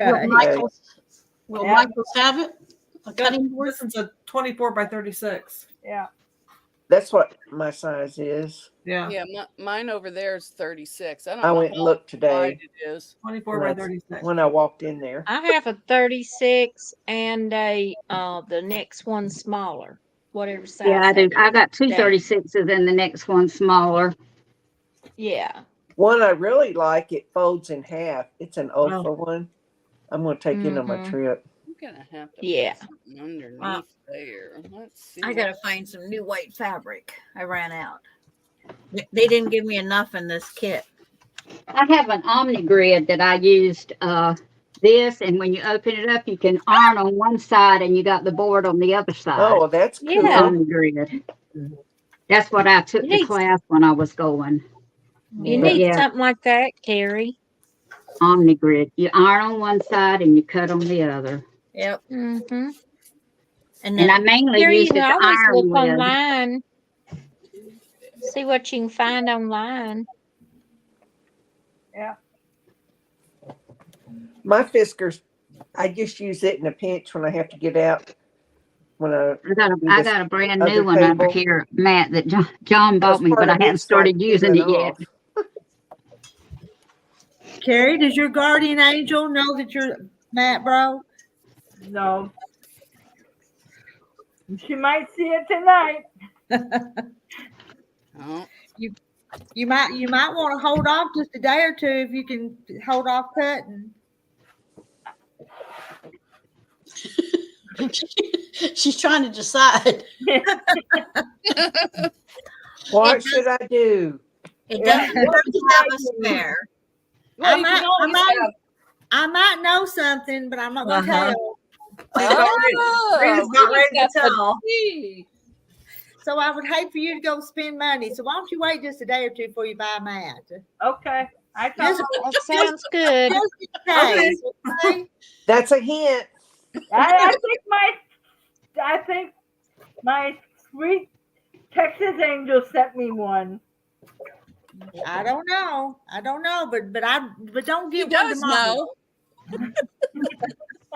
Okay. Will Yeah. Michael's have it? A cutting board? This is a 24 by 36. Yeah. That's what my size is. Yeah. Yeah, mine over there is 36. I don't I know went and looked how today wide it is. 24 by 36. when I walked in there. I have a 36 and a the next one smaller. Whatever size. Yeah, I do. that I is. got 2 Down. 36s and the next one smaller. Yeah. One I really like, it folds in half. It's an Oh. Ofa one. I'm going to take it on my Mhm. trip. I'm gonna have to Yeah. put something underneath there. Let's see. I gotta find some new white fabric. I ran out. They didn't give me enough in this kit. I have an Omni grid that I used this, and when you open it up, you can iron on one side and you got the board on the other side. Oh, that's cool. Yeah. Omni grid. That's what I took You the need- class when I was going. You But need yeah. something like that, Carrie. Omni grid. You iron on one side and you cut on the other. Yep. Mm-hmm. And And I then mainly Carrie, you used it can to always iron look with. online. See what you can find online. Yeah. My Fiskars, I just use it in a pinch when I have to get out. When I got a brand new other one over table. here, Matt, that John bought me, but I hadn't started using it yet. Carrie, does your guardian angel know that you're Matt bro? No. She might see it tonight. Oh, You might want to hold off just a day or two if you can hold off cutting. She's trying to decide. What should I do? it doesn't hurt to have a spare. well, I you can always have. I might know something, but I'm not going to Uh-huh. tell. Rita's not ready to tell. So I would hate for you to go spend money. So why don't you wait just a day or two before you buy Matt? Okay. I thought Just, That sounds good. just in case, okay? That's a hint. I think my sweet Texas angel sent me one. I don't know. I don't know, but don't He get one does tomorrow. know.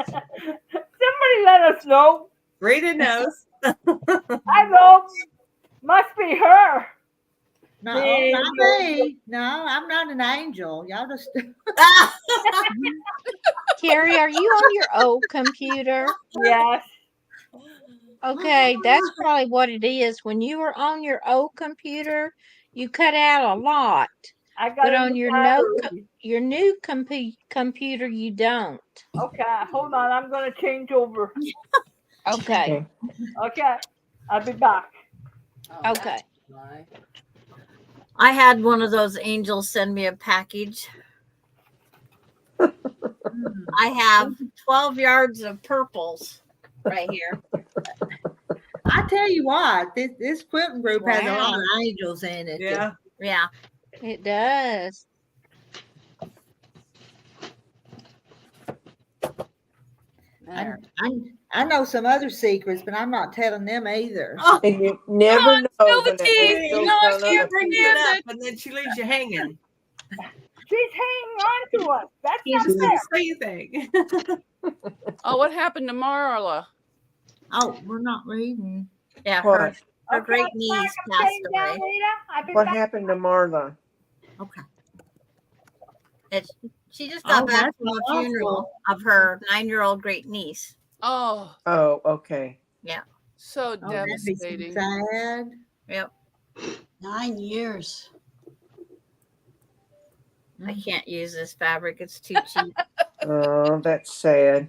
Somebody let us know. Rita knows. I know. Must be her. No, Man, not me. No, I'm not an angel. Y'all just Carrie, are you on your old computer? Yes. Okay, that's probably what it is. When you were on your old computer, you cut out a lot, I got but a on new your battery. your new computer, you don't. Okay, hold on. I'm gonna change over. Okay, Okay, I'll be back. Oh, okay. that's why. I had one of those angels send me a package. I have 12 yards of purples right here. I tell you what, this quilting group has a lot Wow. of angels in it. Yeah. Yeah. It does. There. I know some other secrets, but I'm not telling them either. Oh, And you never know spill the when an tea. angel's No, I gonna can't bring appear. it up, and then she leaves you hanging. She's hanging on to us. That's She not just fair. didn't say anything. Oh, what happened to Marla? Oh, we're not reading. Yeah. What? Her Okay, great I'm niece back. I'm passed sitting down, away. Rita. I'll be What back. happened to Marla? Okay. She just got Oh, back that's from a awful. funeral of her 9-year-old great niece. Oh, Oh, okay. so Oh, that'd be so devastating. sad. Yep. 9 years. I can't use this fabric. It's too cheap. Oh, that's sad.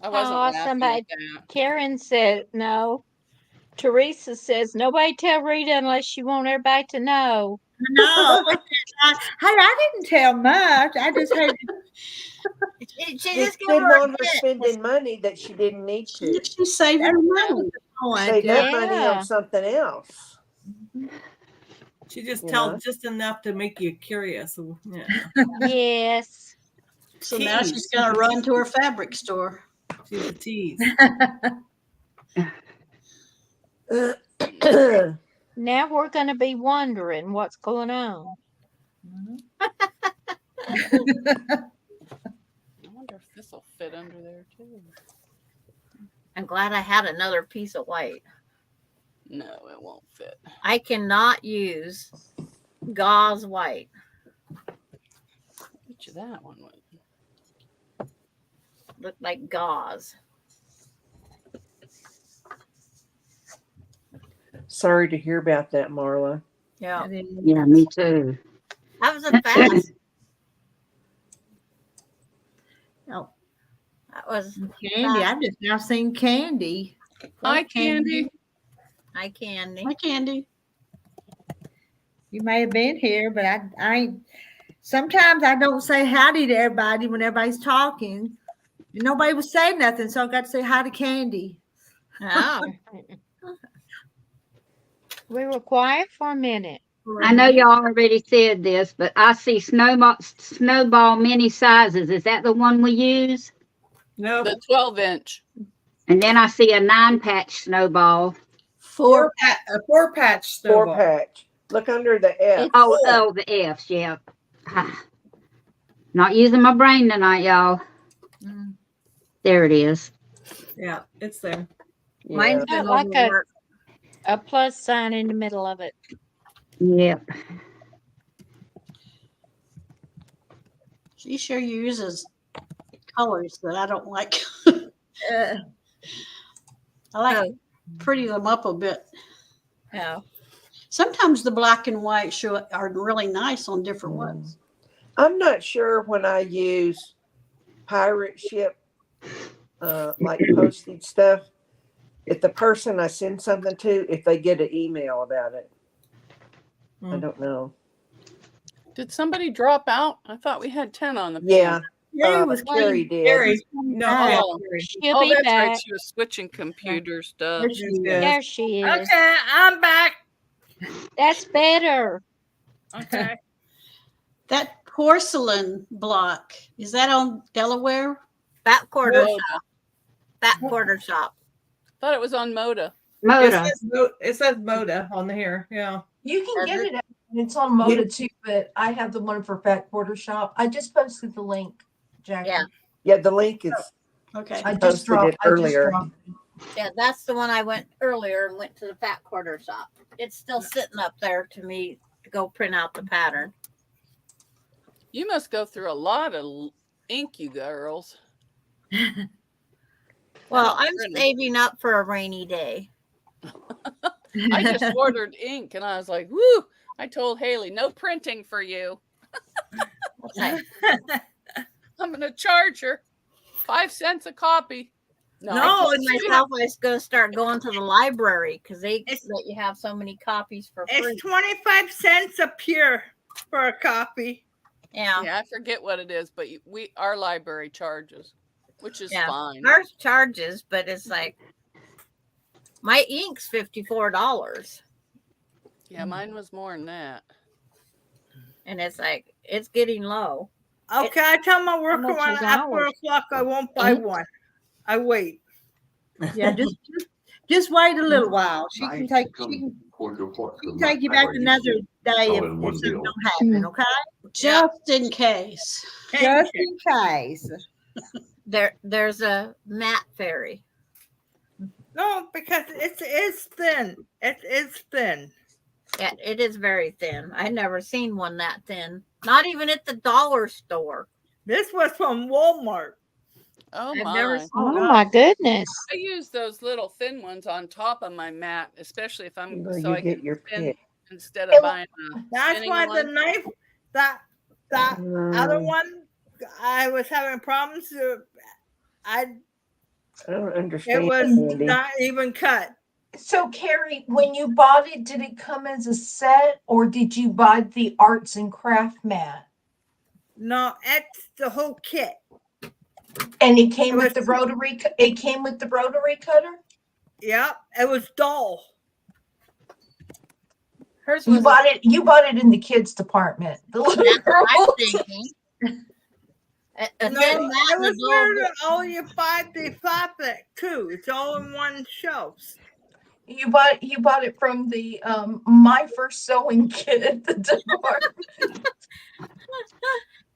I wasn't Oh, laughing somebody, at that. Karen said no. Teresa says nobody tell Rita unless you want everybody to know. No. I didn't tell much. I just had She Just just gave didn't her a want her hint. spending money that she didn't need to. She's saving her that was money. the point. Save Yeah. that money on something else. She just You tells know? just enough to make you curious. Yeah. Yes. So now she's Tease. got to run to her fabric store. She's a tease. Now we're going to be wondering what's going on. I wonder if this will fit under there too. I'm glad I had another piece of white. No, it won't fit. I cannot use gauze white. Bet you that one would. Look like gauze. Sorry to hear about that, Marla. Yeah. Yeah, me too. That was a fast. Oh, That was Candy. I've just now seen Candy. Hi, Candy. Hi, Candy. Hi, Candy. You may have been here, but I sometimes I don't say howdy to everybody when everybody's talking. Nobody was saying nothing, so I got to say hi to Candy. Oh. We were quiet for a minute. I know y'all already said this, but I see snowball mini sizes. Is that the one we use? No, The 12-inch. And then I see a 9-patch snowball. Four patch Four snowball. patch. Look under the F. Oh, the F's, yeah. Not using my brain tonight, y'all. There it is. yeah, it's there. Mine's Yeah. been Like overworked. a plus sign in the middle of it. Yep. She sure uses colors that I don't like. Uh, I like to pretty them up a bit. Yeah. Sometimes the black and white are really nice on different ones. I'm not sure when I use pirate ship, like postage stuff, if the person I send something to, if they get an email about it. I don't know. Did somebody drop out? I thought we had 10 on the Yeah. Gary was Carrie did. Gary. No, yeah, Oh, Gary. She'll oh be that's back. right. She was switching computer stuff. There she is. There she is. Okay, I'm back. That's better. Okay. That porcelain block, is that on Delaware? Fat quarter Moda. shop. Fat quarter shop. Thought it was on Moda. Moda. It says Moda on here. Yeah. You can get Margaret? it. It's on Moda too, but I have the one for Fat Quarter Shop. I just posted the link, Jackie. Yeah. Yeah, the link is. Okay. I just posted dropped it earlier. Yeah, that's the one I went earlier and went to the fat quarter shop. It's still sitting up there to me to go print out the pattern. You must go through a lot of ink, you girls. Well, I'm saving up for a rainy day. I just ordered ink and I was like, woo. I told Haley, no printing for you. Okay. I'm going to charge her 5 cents a copy. I told myself I was going to start going to the library because they let you have so many copies for free. It's 25 cents a pure for a copy. Yeah. Yeah, I forget what it is, but our library charges, which is fine. Ours charges, but it's like my ink's $54. Yeah, mine was more than that. And it's like it's getting low. Okay, I tell my worker much when is at 4 ours? o'clock I won't buy one. I wait. Yeah, just wait a little while. She can take you back another day if something don't happen, okay? Just in case. Just in case. There's a matte fairy. No, because it's thin. It is thin. Yeah, it is very thin. I never seen one that thin. Not even at the dollar store. This was from Walmart. Oh I've my. never seen Oh my goodness. I use those little thin ones on top of my mat, especially if I'm Well, so you I get can your spin pick. instead of buying a That's spinning why the one. knife that other one I was having problems. I don't it understand. was Andy. not even cut. So, Carrie, when you bought it, did it come as a set or did you buy the arts and craft mat? No, it's the whole kit. And it came with the rotary. It came with the rotary cutter. Yep, it was dull. Hers You was bought it. You bought it in the kids department. The little that's what I'm girls. thinking. And No, then it that was was all weird that all you buy they flap it too. It's all in one shelf. You bought it from the my first sewing kit at the department.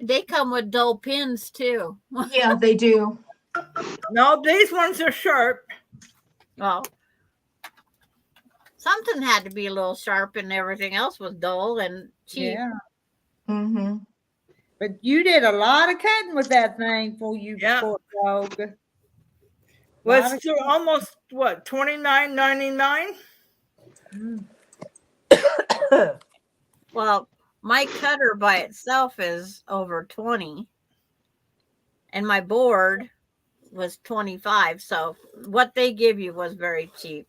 they come with dull pins too. Yeah, they do. No, these ones are sharp. Well, something had to be a little sharp, and everything else was dull and cheap. Yeah. Mm-hmm. But you did a lot of cutting with that thing for you, poor dog. Was still almost what $29.99. Well, my cutter by itself is over 20, and my board was 25. So what they give you was very cheap.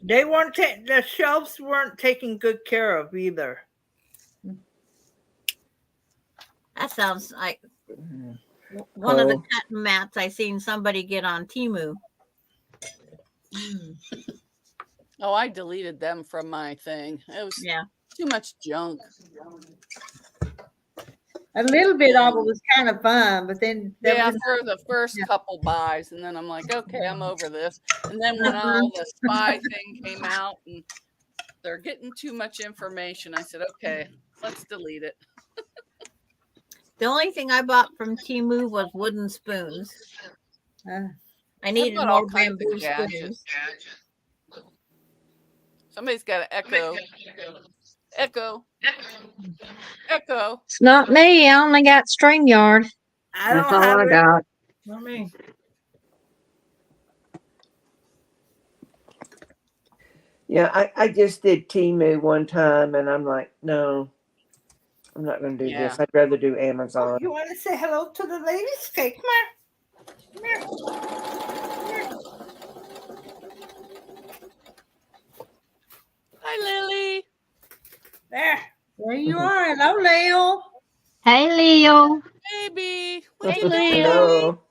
They weren't the shelves weren't taken good care of either. That sounds like one of the cutting mats I seen somebody get on Temu. Oh, I deleted them from my thing. It was too much junk. A little bit of it was kind of fun, but then for the first couple buys, and then I'm like, okay, I'm over this. And then when all the spy thing came out and they're getting too much information, I said, okay, let's delete it. The only thing I bought from Temu was wooden spoons. I needed bought all more kinds of bamboo gadgets. spoons. Somebody's got to echo. Echo. It's not me. I only got StreamYard. That's all I got. Not me. Yeah, I just did Temu one time, and I'm like, no, I'm not going to do this. I'd rather do Amazon. You want to say hello to the ladies? Okay, come here. Come here. Hi, Lily. There you are. Hello, Leo. Hey, Leo. Baby. Hey, Leo. Hello.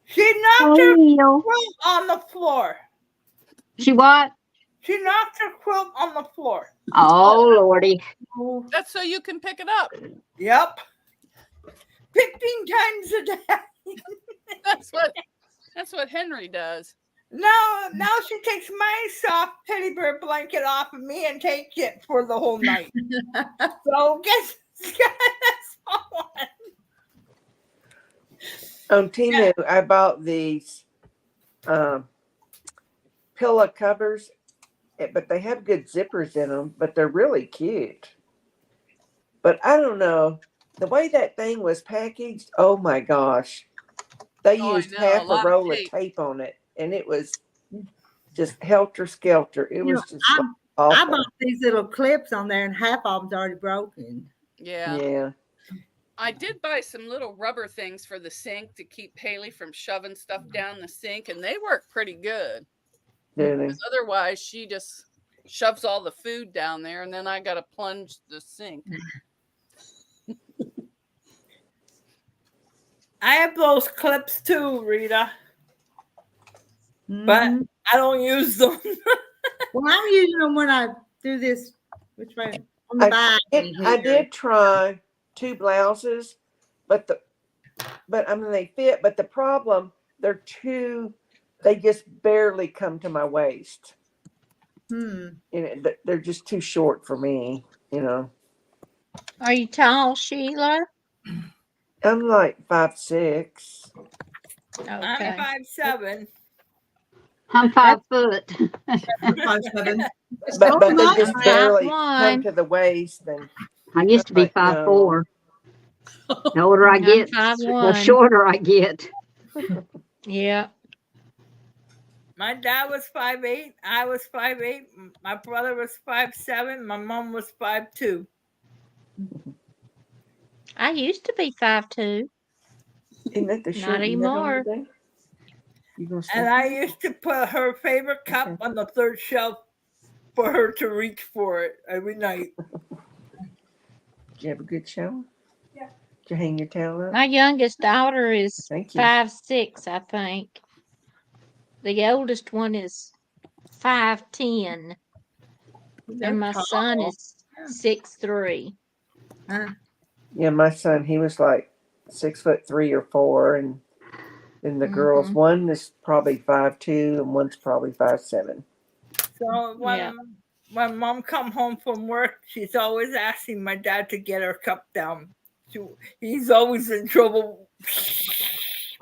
She knocked her Leo. on the floor. She what? She knocked her quilt on the floor. Oh, Lordy. That's so you can pick it up. Yep. 15 times a day. That's what Henry does. Now she takes my soft teddy bear blanket off of me and takes it for the whole night. So guess what? On Temu, I bought these pillow covers, but they have good zippers in them, but they're really cute. But I don't know, the way that thing was packaged, oh my gosh. They Oh, I used know, a half a lot of roll of tape. tape on it, and it was just helter skelter. It You was know, just I awful. bought these little clips on there, and half of them's already broken. Yeah. Yeah. I did buy some little rubber things for the sink to keep Haley from shoving stuff down the sink, and they work pretty good. Really. 'Cause otherwise, she just shoves all the food down there, and then I got to plunge the sink. I have those clips too, Rita, but Mhm. I don't use them. Well, I'm using them when I do this. Which way? On the back. I did try 2 blouses, but I mean they fit, but the problem, they just barely come to my waist. They're just too short for me, you know. Are you tall, Sheila? I'm like 5'6". Okay. I'm 5'7". I'm 5 foot. I'm 5'7". But they my just I'm barely come 5'1". to the waist, and I used to be like, 5'4". The older I I'm get, the 5'1". shorter I get. Yeah. My dad was 5'8". I was 5'8". My brother was 5'7". My mom was 5'2". I used to be 5'2". Isn't that the Not shirt you had on anymore. today? You gonna And stop? I used to put her favorite cup on the third shelf for her to reach for it every night. Did you have a good shower? Yeah. Did you hang your towel up? My youngest daughter is Thank you. 5'6", I think. The oldest one is 5'10", and my son is 6'3". Yeah, my son, he was like 6'3" or 4", and then the girls, Mhm. one is probably 5'2", and one's probably 5'7". So Yeah. when mom come home from work, she's always asking my dad to get her cup down. He's always in trouble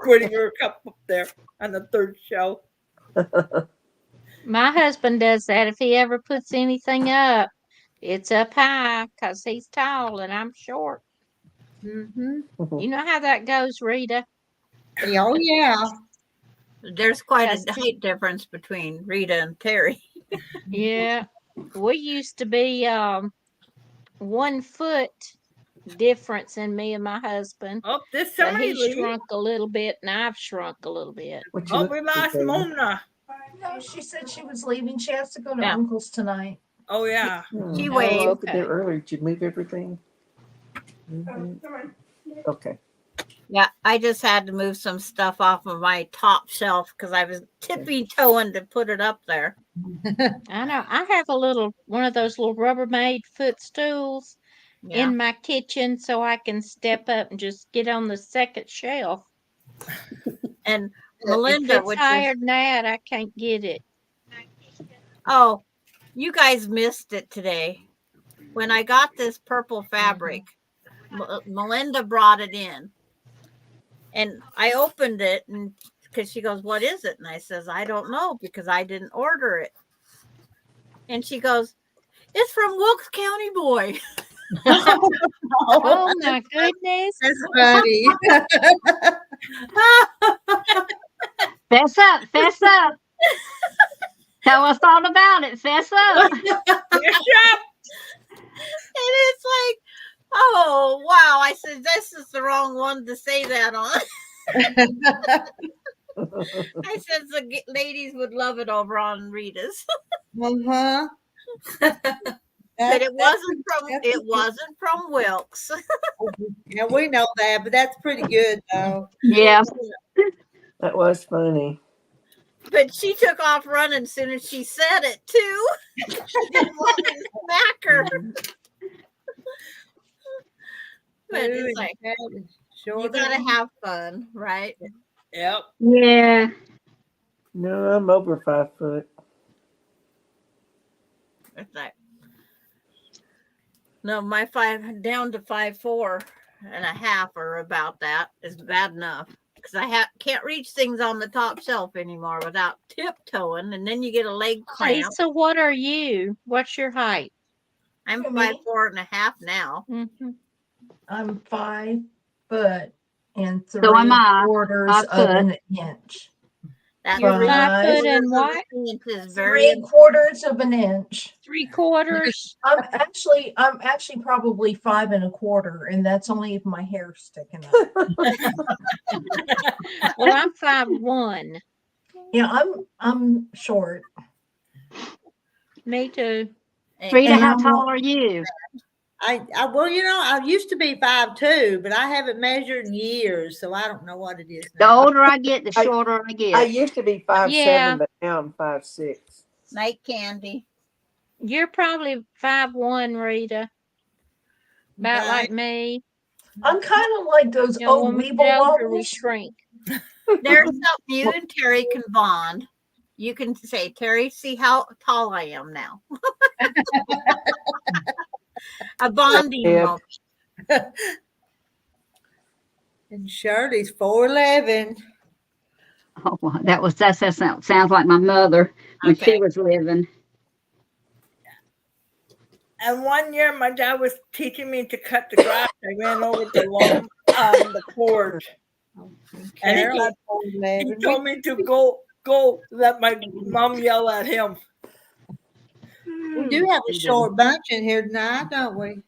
putting her cup up there on the third shelf. My husband does that if he ever puts anything up. It's up high because he's tall and I'm short. Mm-hmm. You know how that goes, Rita? Oh, yeah. There's quite a Yes. height difference between Rita and Terry. Yeah. We used to be 1 foot difference in me and my husband. Oh, there's But somebody he leave. shrunk a little bit and I've shrunk a little bit. What you Oh, looking we for, lost baby? Mona. No, she said she was leaving. She has to go to Yeah. Uncle's tonight. Oh yeah. She Oh, waved. Over there okay. earlier. Did you move everything? Okay. Yeah, I just had to move some stuff off of my top shelf because I was tippy toeing to put it up there. I know. I have one of those little Rubbermaid footstools Yeah. in my kitchen so I can step up and just get on the second shelf. And If Melinda, it's which higher is, than that, I can't get it. oh, you guys missed it today. When I got this purple fabric, Melinda brought it in. And I opened it and because she goes, "What is it?" And I says, "I don't know because I didn't order it." And she goes, "It's from Wilkes County Boy." Oh my goodness. That's funny. Fess up, fess up. Tell us all about it. Fess up. And it's like, oh wow! I said, "This is the wrong one to say that on." I said the ladies would love it over on Rita's, Uh-huh. but it wasn't from Wilkes. Yeah, we know that, but that's pretty good though. Yeah. That was funny. But she took off running as soon as she said it too. She didn't want me to smack her. But it's like you gotta have fun, right? Yep. Yeah. No, I'm over 5 foot. It's like no, my down to 5'4.5" or about that is bad enough because I can't reach things on the top shelf anymore without tiptoeing, and then you get a leg cramp. Lisa, what are you? What's your height? I'm 5'4.5" now. Mm-hmm. I'm 5 foot and So am I. 3/4 5 of foot. an inch. That You're 5 Five. foot and what? is very 3/4 of an inch. 3/4. I'm actually probably 5 1/4, and that's only if my hair's sticking up. Well, I'm 5'1". Yeah, I'm short. Me too. Rita, And how I'm tall are you? Well, I used to be 5'2", but I haven't measured in years, so I don't know what it is The now. older I get, the shorter I I get. used to be 5'7", Yeah. but now I'm 5'6". night candy. You're probably 5'1", Rita. About Okay. like me. I'm kind of like those You know, old when we weeble get older, we wobbles. shrink. There's something you and Terry can bond. You can say, Terry, see how tall I am now. A bonding Yeah. moment. And Shirley's 4'11". Oh, well, that sounds like my mother when Okay. she was living. And one year, my dad was teaching me to cut the grass. I ran over the cord, and Carol, he told me to go let my mom yell at him. we do have a short bunch in here tonight, don't we?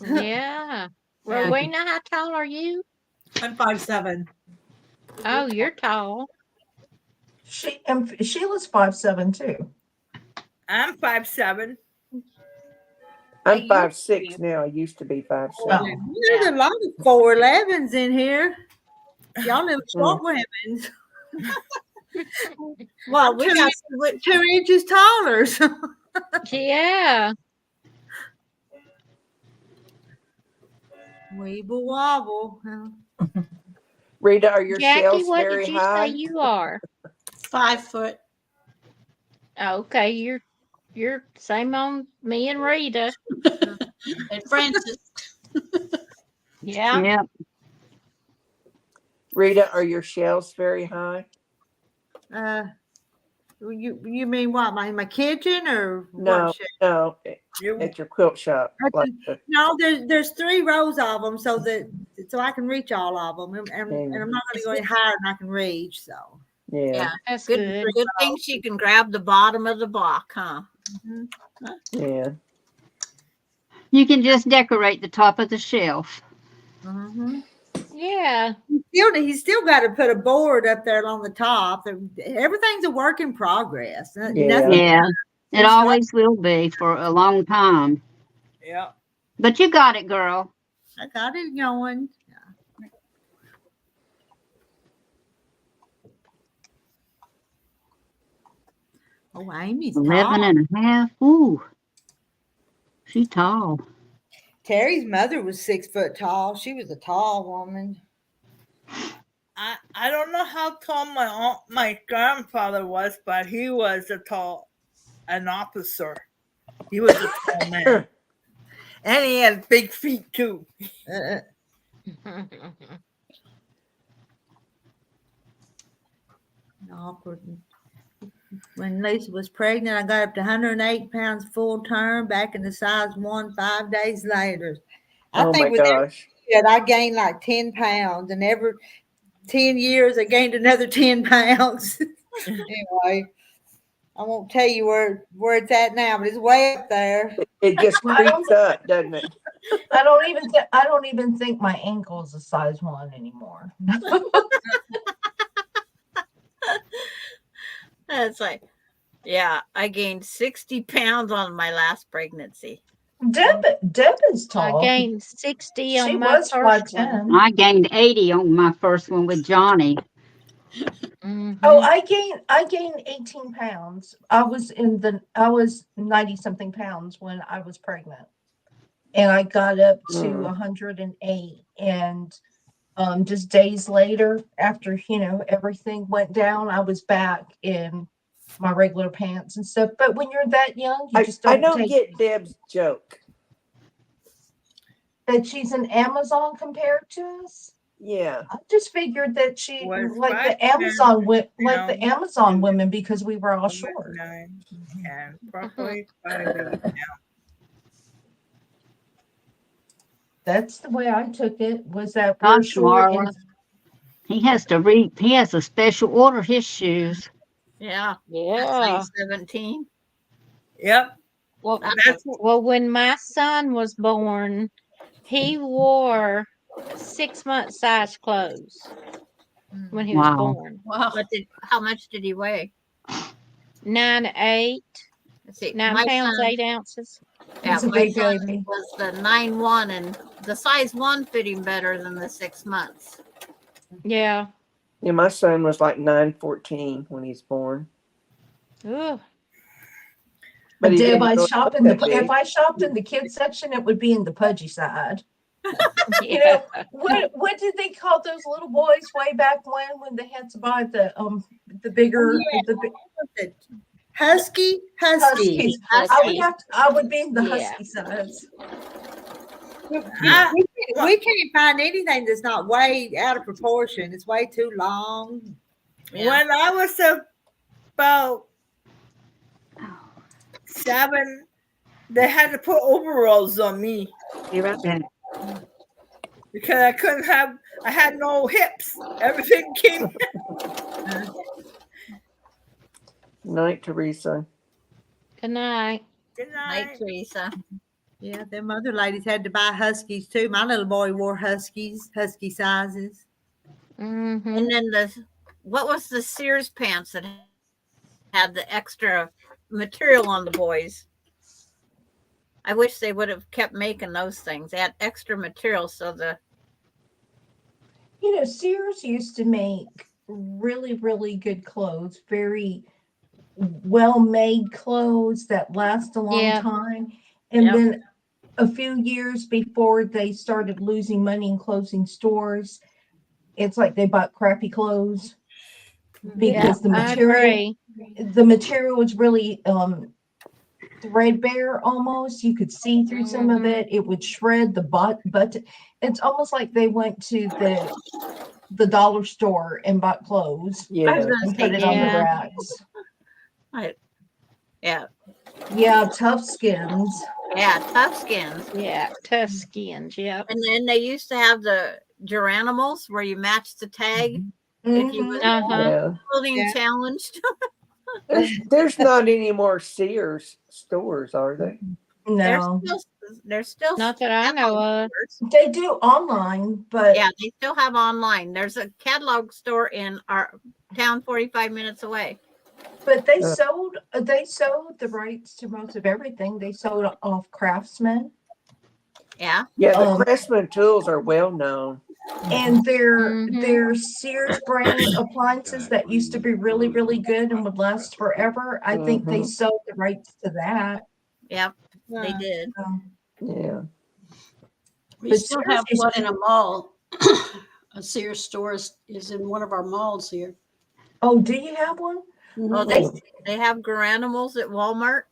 Yeah. Rowena, how tall are you? I'm 5'7". Oh, you're tall. Sheila's 5'7" too. I'm 5'7". I'm 5'6" now. I used to be 5'7". Oh. There's a lot of 4'11s in here. Y'all little short women. Well, we got 2 inches taller. So. Yeah. Weeble wobble. Rita, are your Jackie, shells what very did you high? say you are? 5 foot. Oh, okay, you're same on me and Rita. And Francis. Yeah. Yep. Rita, are your shells very high? You mean what? My kitchen or No, what? no, at your quilt shop. No, there's 3 rows of them, so I can reach all of them, and I'm not going to go any higher than I can reach. So Yeah, That's good. good. Good thing she can grab the bottom of the block, huh? yeah. You can just decorate the top of the shelf. Yeah. he's still got to put a board up there on the top. Everything's a work in progress. Yeah. Yeah. It always will be for a long time. Yeah. But you got it, girl. I got it going. Oh, Amy's 11 tall. and a half. Ooh. She's tall. Terry's mother was 6 foot tall. She was a tall woman. I don't know how tall my grandfather was, but he was an officer. He was a tall man, and he had big feet too. Awkward. When Lisa was pregnant, I got up to 108 pounds full term, back in the size 1 5 days later. I Oh think my with every gosh. kid, I gained like 10 pounds, and every 10 years I gained another 10 pounds. Anyway, I won't tell you where it's at now, but it's way up there. It just creeps up, doesn't it? I don't even think my ankle is a size 1 anymore. It's like, yeah, I gained 60 pounds on my last pregnancy. Deb is tall. I gained 60 She on my was first 5'10". one. I gained 80 on my first one with Johnny. Mhm. Oh, I gained 18 pounds. I was 90 something pounds when I was pregnant. And I got up to 108. And just days later, after everything went down, I was back in my regular pants and stuff. But when you're that young, you just I don't don't take get Deb's joke. that she's an Amazon compared to us. Yeah. I just figured that she Was like 5'10", the Amazon like the pounds Amazon to women because we were all short. 9 and probably 5'8" now. That's the way I took it. Was that we're Gosh, short Marla, and he has to special order his shoes. Yeah. Yeah. Size 17. Yep. Well, That's when my son was born, he wore 6-month size clothes when he was Wow. born. Wow. How much did he weigh? 9'8", Let's see. 9 My pounds, son, 8 ounces. yeah, he's a my big son baby. was the 9'1", and the size 1 fit him better than the 6 months. Yeah. Yeah, my son was like 9'14" when he's born. Ugh. But he Deb, didn't really look that if big. I shopped in the kids section, it would be in the pudgy side. You Yeah. know, what did they call those little boys way back when they had to buy the bigger Husky. huskies? Husky. I would be in the Yeah. husky size. We can't find anything that's not way out of proportion. It's way too long. Yeah. when I was about 7, they had to put overalls on me Be right back. because I had no hips. Everything came. Night, Teresa. Good night. Good Night, night. Teresa. Yeah, them other ladies had to buy huskies too. My little boy wore husky sizes. Mm-hmm. And then what was the Sears pants that had the extra material on the boys? I wish they would have kept making those things. They had extra material, so Sears used to make really, really good clothes, very well-made clothes that last a long Yeah. time. And then a few years before they started losing money and closing stores, it's like they bought crappy clothes because I agree. the material was really threadbare almost. You could see through some of it. It would shred the but it's almost like they went to the dollar store and bought clothes I was Yeah. going and to say, put it on the Yeah. racks. yeah, Yeah, tough skins. yeah, tough skins. Yeah. Tough skins. Yep. And then they used to have the Geranimals where you matched the tag if you Mhm. was Uh-huh. Yeah. clothing challenged. There's not any more Sears stores, are there? No, There's still Not that I know of. stores. they do online, but Yeah, they still have online. There's a catalog store in our town 45 minutes away. they Uh. sold the rights to most of everything. They sold off Craftsman. Yeah. Yeah, the Craftsman tools are well known. And Mhm. their Sears brand appliances that used to be really, really good and would last forever. I think they sold the rights to that. Yep, they did. Yeah. We But still Sears have used one to- in a mall. A Sears store is in one of our malls here. Oh, do you have one? Oh, they have Geranimals at Walmart.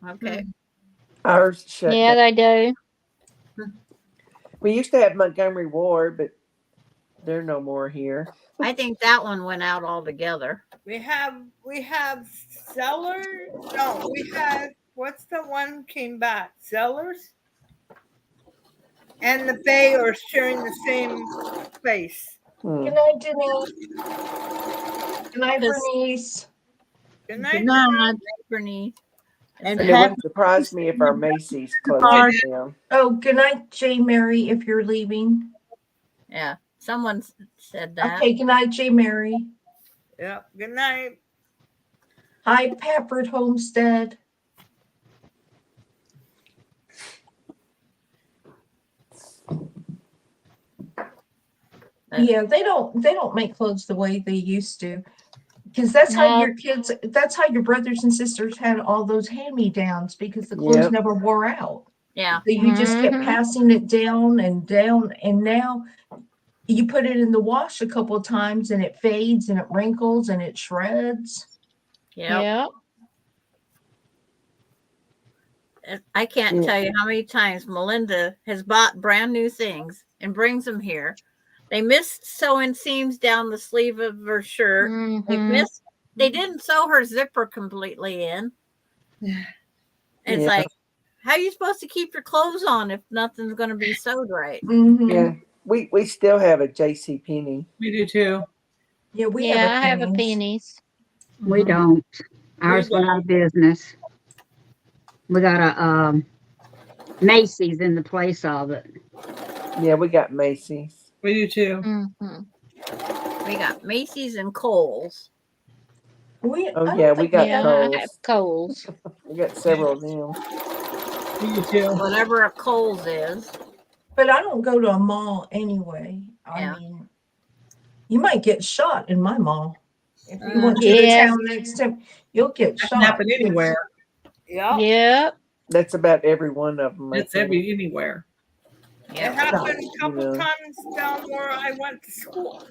Okay. Ours shut Yeah, down. they do. We used to have Montgomery Ward, but they're no more here. I think that one went out altogether. We have Sellers. No, we had what's the one came back? Sellers and the Bay are sharing the same space. Good night, Denise. Good night, Bernice. Good night. Good night. Bernice. And And it wouldn't surprise me if our Macy's closed down. Oh, good night, J. Mary, if you're leaving. Yeah, someone said that. Okay, good night, J. Mary. Yeah. Good night. Hi, Peppered Homestead. Yeah, they don't make clothes the way they used to. Because that's how No. your kids, that's how your brothers and sisters had all those hand-me-downs because the clothes Yep. never wore out. Yeah. So you just kept Mhm. passing it down and down, and now you put it in the wash a couple of times and it fades and it wrinkles and it shreds. Yep. Yep. I can't Yeah. tell you how many times Melinda has bought brand new things and brings them here. They missed sewing seams down the sleeve of her shirt. Mhm. They didn't sew her zipper completely in. It's Yeah. like, how are you supposed to keep your clothes on if nothing's going to be sewed right? Mm-hmm. Yeah. We still have a J.C. Penney. We do too. Yeah, we Yeah, have I have a Penny's. pennies. We Mhm. don't. We Ours went out don't. of business. We got a Macy's in the place of it. Yeah, we got Macy's. We do too. Mhm. We got Macy's and Kohl's. Oh I yeah, don't we think got Yeah, I have Kohl's. Kohl's. We got several of them. We do too. Whatever a Kohl's is. but I don't go to a mall anyway. Yeah. I mean, you might get shot in my mall. If you Uh, went to the Yeah. town next to, you'll get That can shot. happen anywhere. Yep. Yep. That's about every one of them. I It's think. anywhere. It yeah. happened a You couple know. times down where I went to school.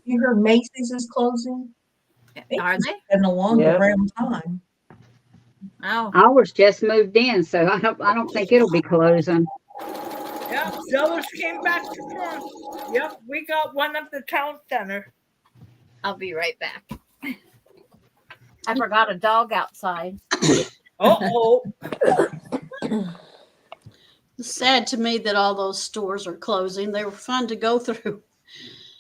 You heard Macy's is closing? Are Macy's they? has been along Yep. around time. Oh, Ours just moved in, so I don't think it'll be closing. Yep. Sellers came back to front. Yep. We got one at the town center. I'll be right back. I forgot a dog outside. Uh-oh. It's sad to me that all those stores are closing. They were fun to go through.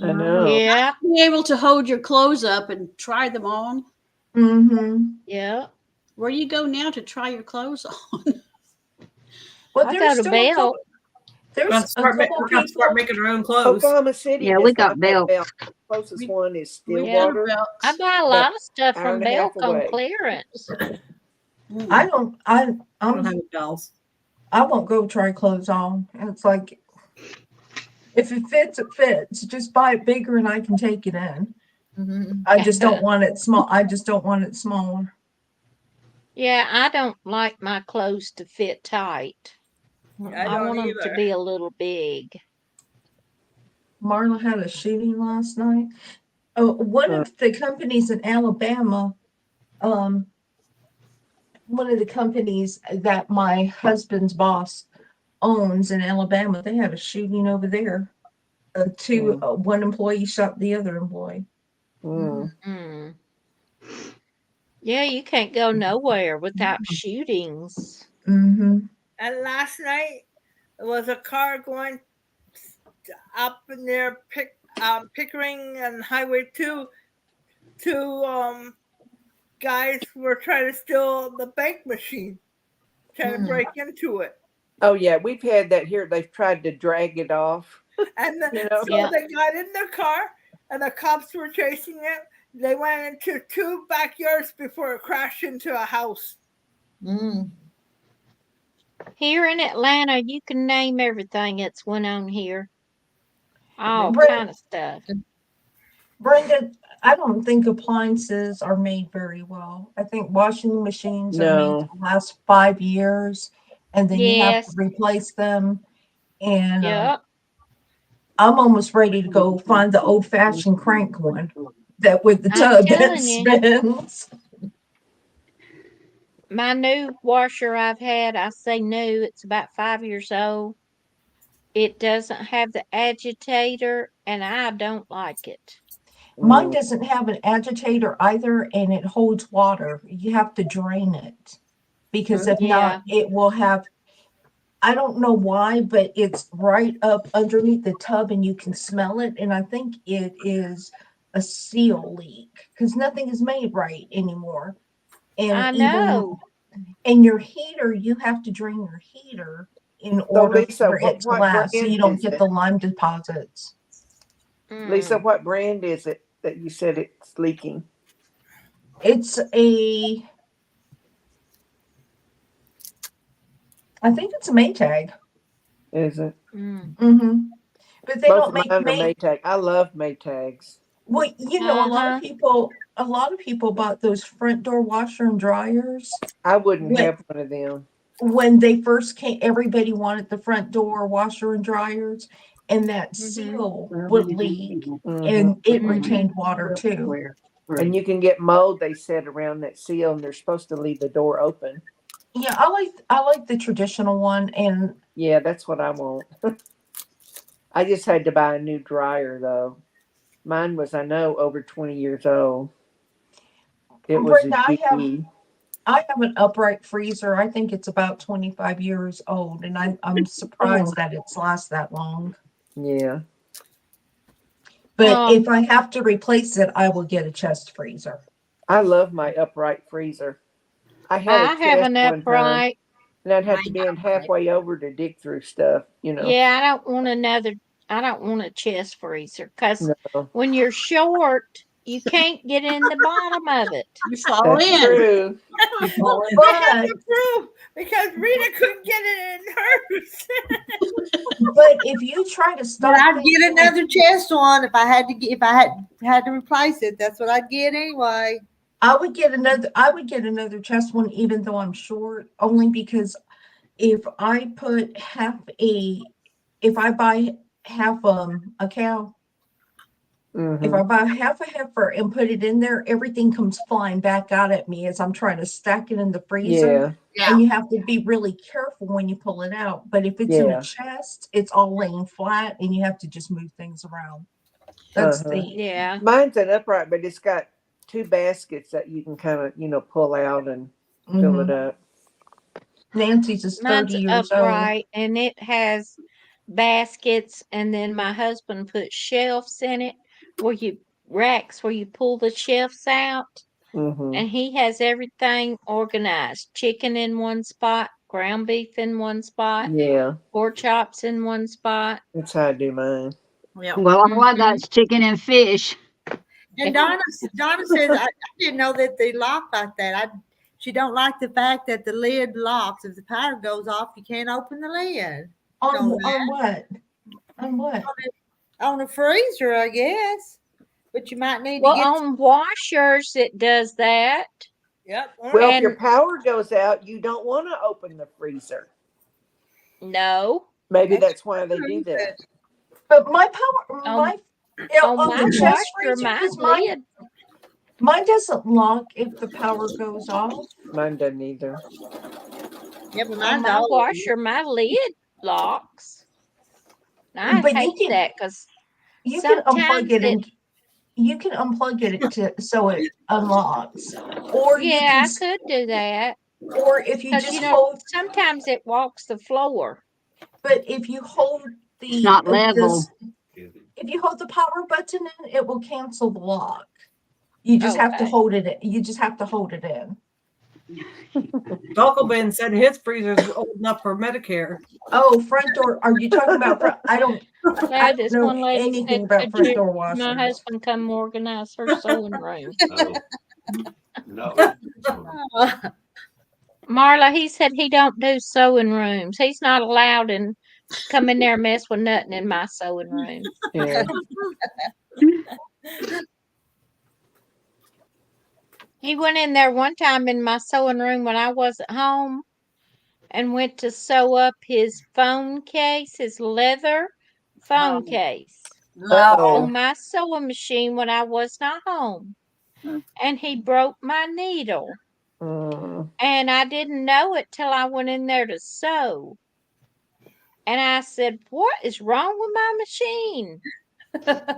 I know. Yeah. Being able to hold your clothes up and try them on. Mm-hmm. Yeah. Where do you go now to try your clothes on? Well, I there's go to still a couple. Bell. There's We're a gonna start, couple we're gonna people. start making our own clothes. Oklahoma City Yeah, does we not got have Belk. Belk. Closest one is We Yeah. go to Stillwater, Belk's. I buy a about lot of stuff hour from and a half Belk on away. clearance. I don't. I don't I'm. have bells. I won't go try clothes on. And it's like, if it fits, it fits. Just buy it bigger, and I can take it in. Mm-hmm. I just don't want it small. I just don't want it smaller. Yeah, I don't like my clothes to fit tight. I I don't want them to either. be a little big. Marla had a shooting last night. One Uh, of the companies in Alabama, um, one of the companies that my husband's boss owns in Alabama, they had a shooting over there. One employee shot the other employee. mm. Mm. Yeah, you can't go nowhere without shootings. Mm-hmm. And last night there was a car going up near Pickering and Highway 2. Two guys were trying to steal the bank machine, trying to break into it. Oh yeah, we've had that here. They've tried to drag it off. And You know. so Yeah. they got in their car and the cops were chasing it. They went into two backyards before it crashed into a house. Here in Atlanta, you can name everything that's went on here. All Brenda, kind of stuff. Brenda, I don't think appliances are made very well. I think washing machines are made No. to last 5 years, and then you have to Yes. replace them. And Yep. I'm almost ready to go find the old-fashioned crank one that with the I'm tub that telling you, spins. my new washer I've had, I say new, it's about 5 years old. It doesn't have the agitator, and I don't like it. Mine Mm. doesn't have an agitator either, and it holds water. You have to drain it because if Yeah. not, it will have. I don't know why, but it's right up underneath the tub and you can smell it. And I think it is a seal leak because nothing is made right anymore. And I even know. in your heater, you have to drain your heater in So order Lisa, for it to what last so brand you don't is get it? the lime deposits. Lisa, Mm. what brand is it that you said it's leaking? It's I think it's a Maytag. Is it? Mm-hmm. But they Both don't of make mine are May. Maytag. I love Maytags. Well, a lot of people bought those front door washer and dryers I wouldn't when have one of them. when they first came. Everybody wanted the front door washer and dryers, and that seal would leak, and it retained water too. And you can get mold they set around that seal, and they're supposed to leave the door open. Yeah, I like the traditional one, and Yeah, that's what I want. I just had to buy a new dryer though. Mine was, I know, over 20 years old. It was a Brenda, GE. I have an upright freezer. I think it's about 25 years old, and I'm surprised that it's last that long. Yeah. But if I have to replace it, I will get a chest freezer. I love my upright freezer. I had a I have chest an one time, upright. and I'd have to bend halfway over to dig through stuff, you know. Yeah, I don't want a chest freezer because No, when you're short, you can't get in the bottom of it. You fall that's in. true. You fall in. I have But to prove because Rita couldn't get it in hers. but if you try to But stop I'd things get in- another chest one if I had to get, if I had to replace it. That's what I'd get anyway. I would get another chest one, even though I'm short, only because if I buy half a cow, if I buy half a heifer and put it in there, everything comes flying back out at me as I'm trying to stack it in the freezer. Yeah. And you have to be really careful when you pull it out. But if it's in a Yeah. chest, it's all laying flat and you have to just move things around. That's the Yeah. Mine's an upright, but it's got two baskets that you can kind of, pull out and fill it up. Nancy's is 30 Mine's years old. upright and it has baskets, and then my husband put shelves in it where you pull the shelves out, and he has everything organized. Chicken in one spot, ground beef in one spot, Yeah, pork chops in one spot. that's how I do mine. Yeah. Well, all I got is chicken and fish. And Donna says I didn't know that they lock like that. She don't like the fact that the lid locks. If the power goes off, you can't open the lid. On what? On what? On a freezer, I guess. But you might need Well, to get on washers it does that. Yep. Well, if your And power goes out, you don't want to open the freezer. no, Maybe that's why they do that. But my power, on on my the chest washer, freezer, my because lid. mine doesn't lock if the power goes off. Mine doesn't either. Yeah, but On mine's my all washer, my lid locks. I But hate that because you can unplug sometimes it it. and you can unplug it so it unlocks, or you Yeah, can, I could do that or if you because just hold. sometimes it walks the floor. But if you hold It's not level. if you hold the power button in, it will cancel the lock. You just have to Okay. hold it. You just have to hold it in. Uncle Ben said his freezer's old enough for Medicare. Oh, front door. Are you talking about? I don't Yeah, this know one lady anything said, about front door my washers. husband come organize her sewing room. No. Marla, he said he don't do sewing rooms. He's not allowed to come in there and mess with nothing in my sewing room. Yeah. He went in there one time in my sewing room when I wasn't home and went to sew up his phone case, his leather phone case Uh-oh. on my sewing machine when I was not home. And he broke my needle. And I didn't know it till I went in there to sew. And I said, "What is wrong with my machine?"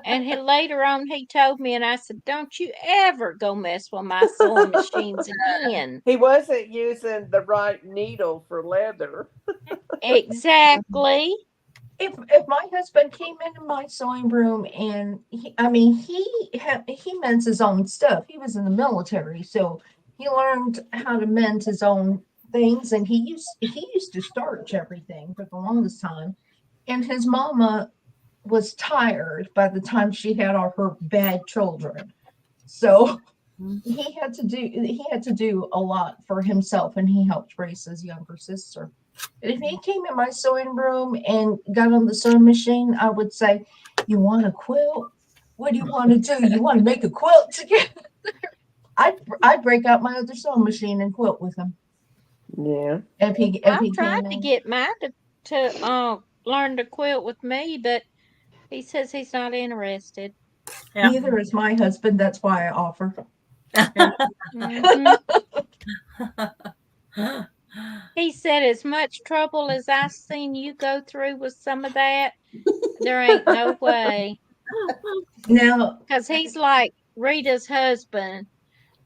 And later on he told me, and I said, "Don't you ever go mess with my sewing machines again." He wasn't using the right needle for leather. Exactly. If my husband came into my sewing room and he mends his own stuff. He was in the military, so he learned how to mend his own things, and he used to starch everything for the longest time. And his mama was tired by the time she had all her bad children, so he had to do a lot for himself, and he helped raise his younger sister. If he came in my sewing room and got on the sewing machine, I would say, "You want a quilt? What do you want to do? You want to make a quilt together?" I'd break out my other sewing machine and quilt with him. Yeah. If he I've came tried to in. get mine to learn to quilt with me, but he says he's not interested. Yeah. Neither is my husband. That's why I offer. Mhm. He said, as much trouble as I seen you go through with some of that, there ain't no way. Now, Because he's like Rita's husband.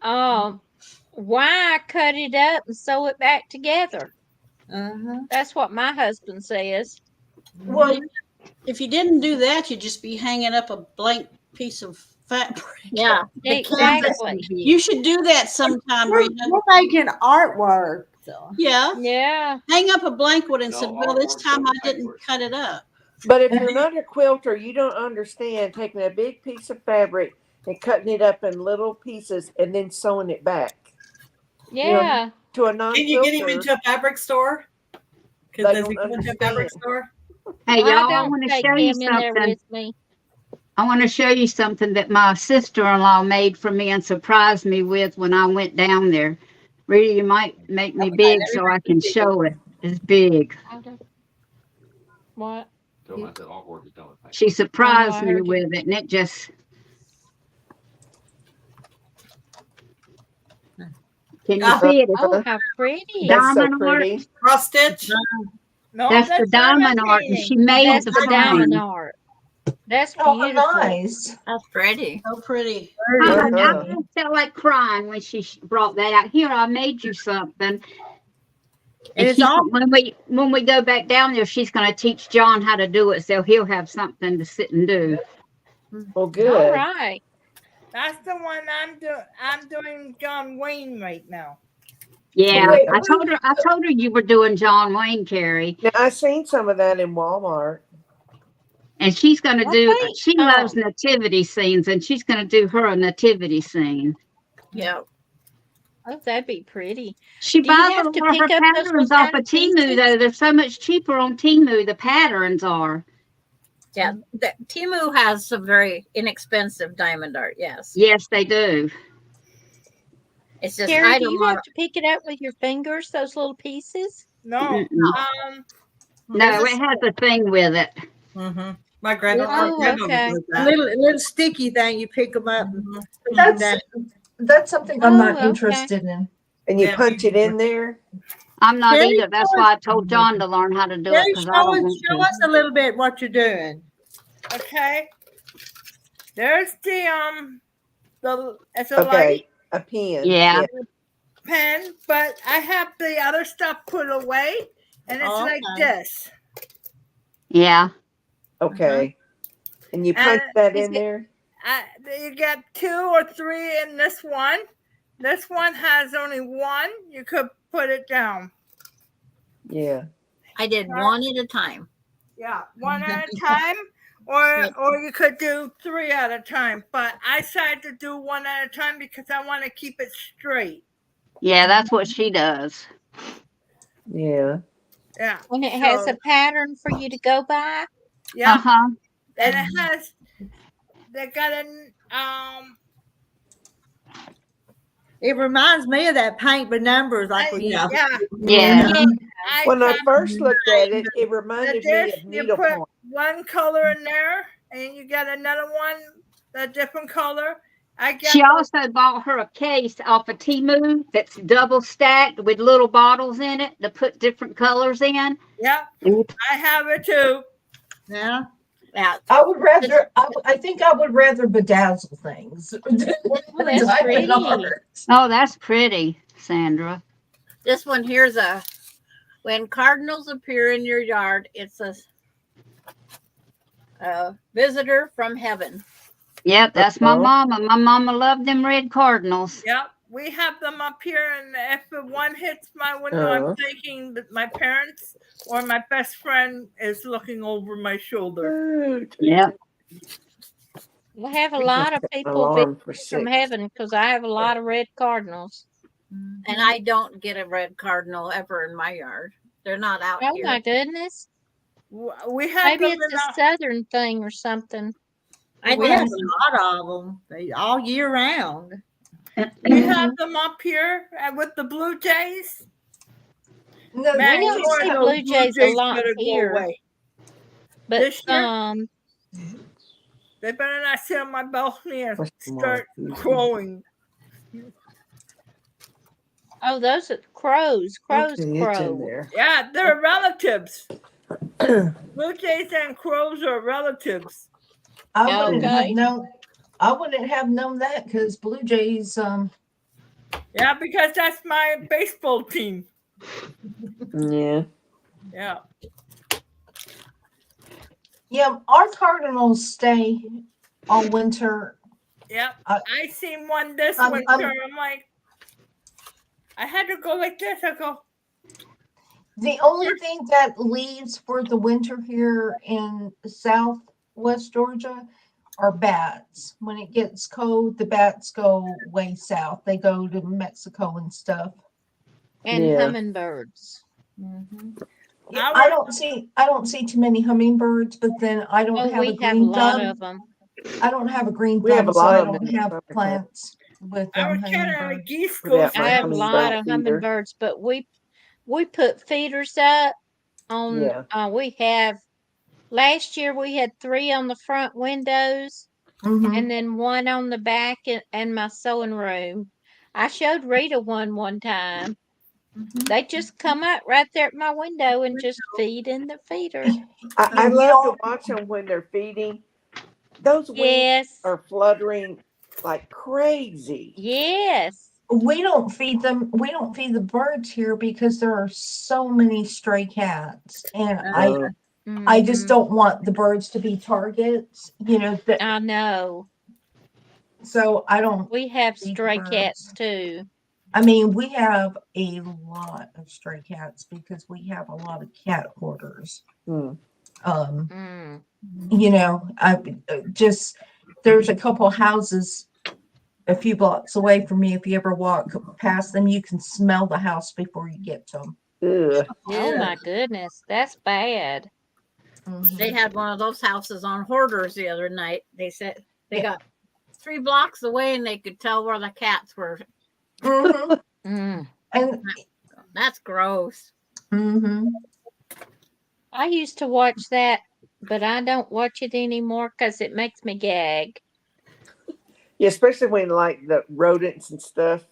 Why cut it up and sew it back together? Uh-huh. That's what my husband says. well, If you didn't do that, you'd just be hanging up a blank piece of fabric. Yeah. The canvas. Exactly. You should do that sometime, We're, Rita. we're making artwork, so. Yeah. Yeah. Hang up a blank one and No, said, "Well, this artwork's time on I didn't paper. cut it up." But if you're not a quilter, you don't understand taking a big piece of fabric and cutting it up in little pieces and then sewing it back. Yeah. To a Can you get him non-quilter, into a fabric store? they Because does he don't go into a fabric understand. store? Hey, I y'all, I don't want to take show you him in there something. with me. I want to show you something that my sister-in-law made for me and surprised me with when I went down there. Rita, you might make me Okay, big let me so I make can you big. show it. It's big. What? Tell him I said artwork is done with paper. She surprised I me heard you. with it, and it just. Can you see it? It's Oh, how pretty. That's so diamond art. pretty. Cross stitch? No, That's the diamond art, and she made That's the the diamond frame. art. That's oh, beautiful. nice. That's pretty. So pretty. I Uh-huh. felt like crying when she brought that out. Here, I made you something. And And it's she's all when we go back down there, she's going to teach John how to do it, so he'll have something to sit and do. Well, All good. right. That's the one I'm doing. I'm doing John Wayne right now. Yeah, Wait, I told her you were doing John Wayne, Carrie, Now I seen some of that in Walmart. and she's going to I do. think, She loves nativity scenes, and she's going to do her a nativity scene. Yeah. oh, that'd be pretty. She Do you buys a have to lot of her pick up those patterns little off tiny of Temu, pieces? though. They're so much cheaper on Temu. The patterns are. Yeah. Timu has some very inexpensive diamond art. Yes. Yes, they do. It's just Carrie, I do don't you want have to pick it up with your fingers, those little pieces? No, Mm-mm. There's No, a it has a thing with it. Mm-hmm. My granddaughter, Oh, granddaughter okay. does a that. little sticky thing. You pick them up and Mhm. put them That's down. that's something I'm not Oh, okay. interested in. And you Yeah, punch me it in there. I'm not Carrie, either. That's why I told John to learn how to do it Carrie, because I don't want show to. us a little bit what you're doing. okay. There's the it's a light Okay, a pen. Yeah. pen, but I have the other stuff put away, and it's like Okay. this. Yeah. Okay. And you punch And that is in it- there. You got 2 or 3 in this one. This one has only 1. You could put it down. Yeah. I did one at a time. Yeah, 1 at a time, or you could do 3 at a time. But I decided to do 1 at a time because I want to keep it straight. Yeah, that's what she does. Yeah. Yeah, And it has so- a pattern for you to go by? yeah, Uh-huh. and it has. They got a It reminds me of that paint by numbers, like we Yeah. yeah. Yeah. When I got first looked at it, it the reminded me dish. of You needlepoint. put one color in there, and you got another one, a different color. I got She the- also bought her a case off of Temu that's double stacked with little bottles in it to put different colors in. Yeah, And I have it too. Yeah. Yeah. I would rather. I think I would rather bedazzle things. Oh, that's Diamond pretty. art. oh, that's pretty, Sandra. This one here's a when cardinals appear in your yard, it's a visitor from heaven. Yep, that's my Uh-oh. mama. My mama loved them red cardinals. Yep, we have them up here, and if the one hits my window, I'm thinking that my parents or my best friend is looking over my shoulder. Yep. We have a lot of people Alarm for from 6. heaven because I have a lot of red cardinals. And I don't get a red cardinal ever in my yard. They're not out Oh here. my goodness. We have Maybe them it's in a our, southern thing or something. We have a lot of them. They all year round. we have them up here with the blue jays. No, Man, We you don't know see those blue jays a lot better here. go away. But This year, they they better not sit on my balcony and What's the start more- crowing. oh, those are crows. Crows Okay, it's in crow. there. Yeah, they're relatives. Blue jays and crows are relatives. I wouldn't have Okay. known. I wouldn't have known that because Blue Jays. Yeah, because that's my baseball team. Yeah. Yeah. Yeah, our Cardinals stay all winter. Yep. I- I seen one this I'm- winter. I'm like, I had to go like this. I go, The only thing that leaves for the winter here in southwest Georgia are bats. When it gets cold, the bats go way south. They go to Mexico and stuff. And Yeah. hummingbirds. Yeah, I don't see too many hummingbirds, but then I don't Oh, have a we have a green lot thumb. of them. I don't have a green We have thumb, a so lot I of them don't in the have summertime. plants with our cat and a hummingbirds. geese We go have I have a fast. lot hummingbird of feeder. hummingbirds, but we put feeders up on. Yeah. We have last year we had 3 on the front windows Mhm. and then 1 on the back and my sewing room. I showed Rita one time. They just come out right there at my window and just feed in the feeder. I You love to know, watch them when they're feeding. Those wings Yes. are fluttering like crazy. Yes. we don't feed them. We don't feed the birds here because there are so many stray cats, and Oh, I just Mhm. don't want the birds to be targets. You know that. I know. So I don't We have feed the stray cats birds. too. I mean, we have a lot of stray cats because we have a lot of cat hoarders. hmm. Mm. You know, just there's a couple houses a few blocks away from me. If you ever walk past them, you can smell the house before you get to them. Ugh. Oh my goodness, that's bad. They had one of those houses on hoarders the other night. They said they Yeah. got 3 blocks away and they could tell where the cats were. Mhm. Mm. And That's gross. mhm. I used to watch that, but I don't watch it anymore because it makes me gag. Yeah, especially when like the rodents and stuff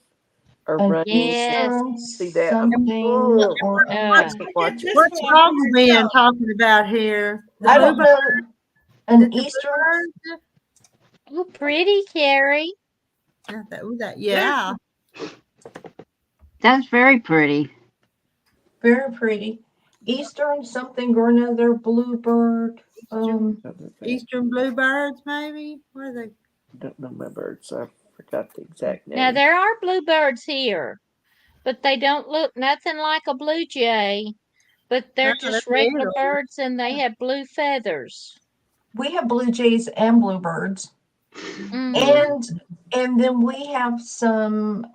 are An running. Yes. Eastern See that? something Ugh. or I Uh, can't watch it. What's Hoggle being talking about here? The I don't bluebird? know. An The Eastern. bluebird? oh, pretty, Carrie. Yeah. That's very pretty. Very pretty. Eastern something or another bluebird. Eastern bluebirds, maybe? What are they? Don't know my birds. I forgot the exact name. Now there are bluebirds here, but they don't look nothing like a blue jay. But they're No, just they're regular little. birds and they have blue feathers. We have blue jays and bluebirds. Mhm. And then we have some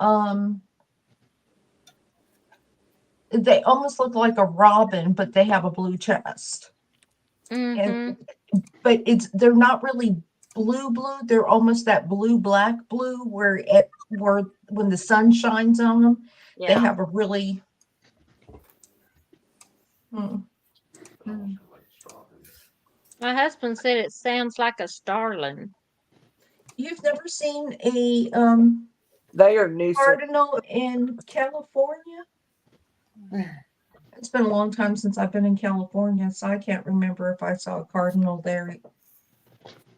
they almost look like a robin, but they have a blue chest. Mhm. But they're not really blue. They're almost that black blue where when the sun shines on them, they have a really My husband said it sounds like a starling. You've never seen a They are nuisance. cardinal in California? It's been a long time since I've been in California, so I can't remember if I saw a cardinal there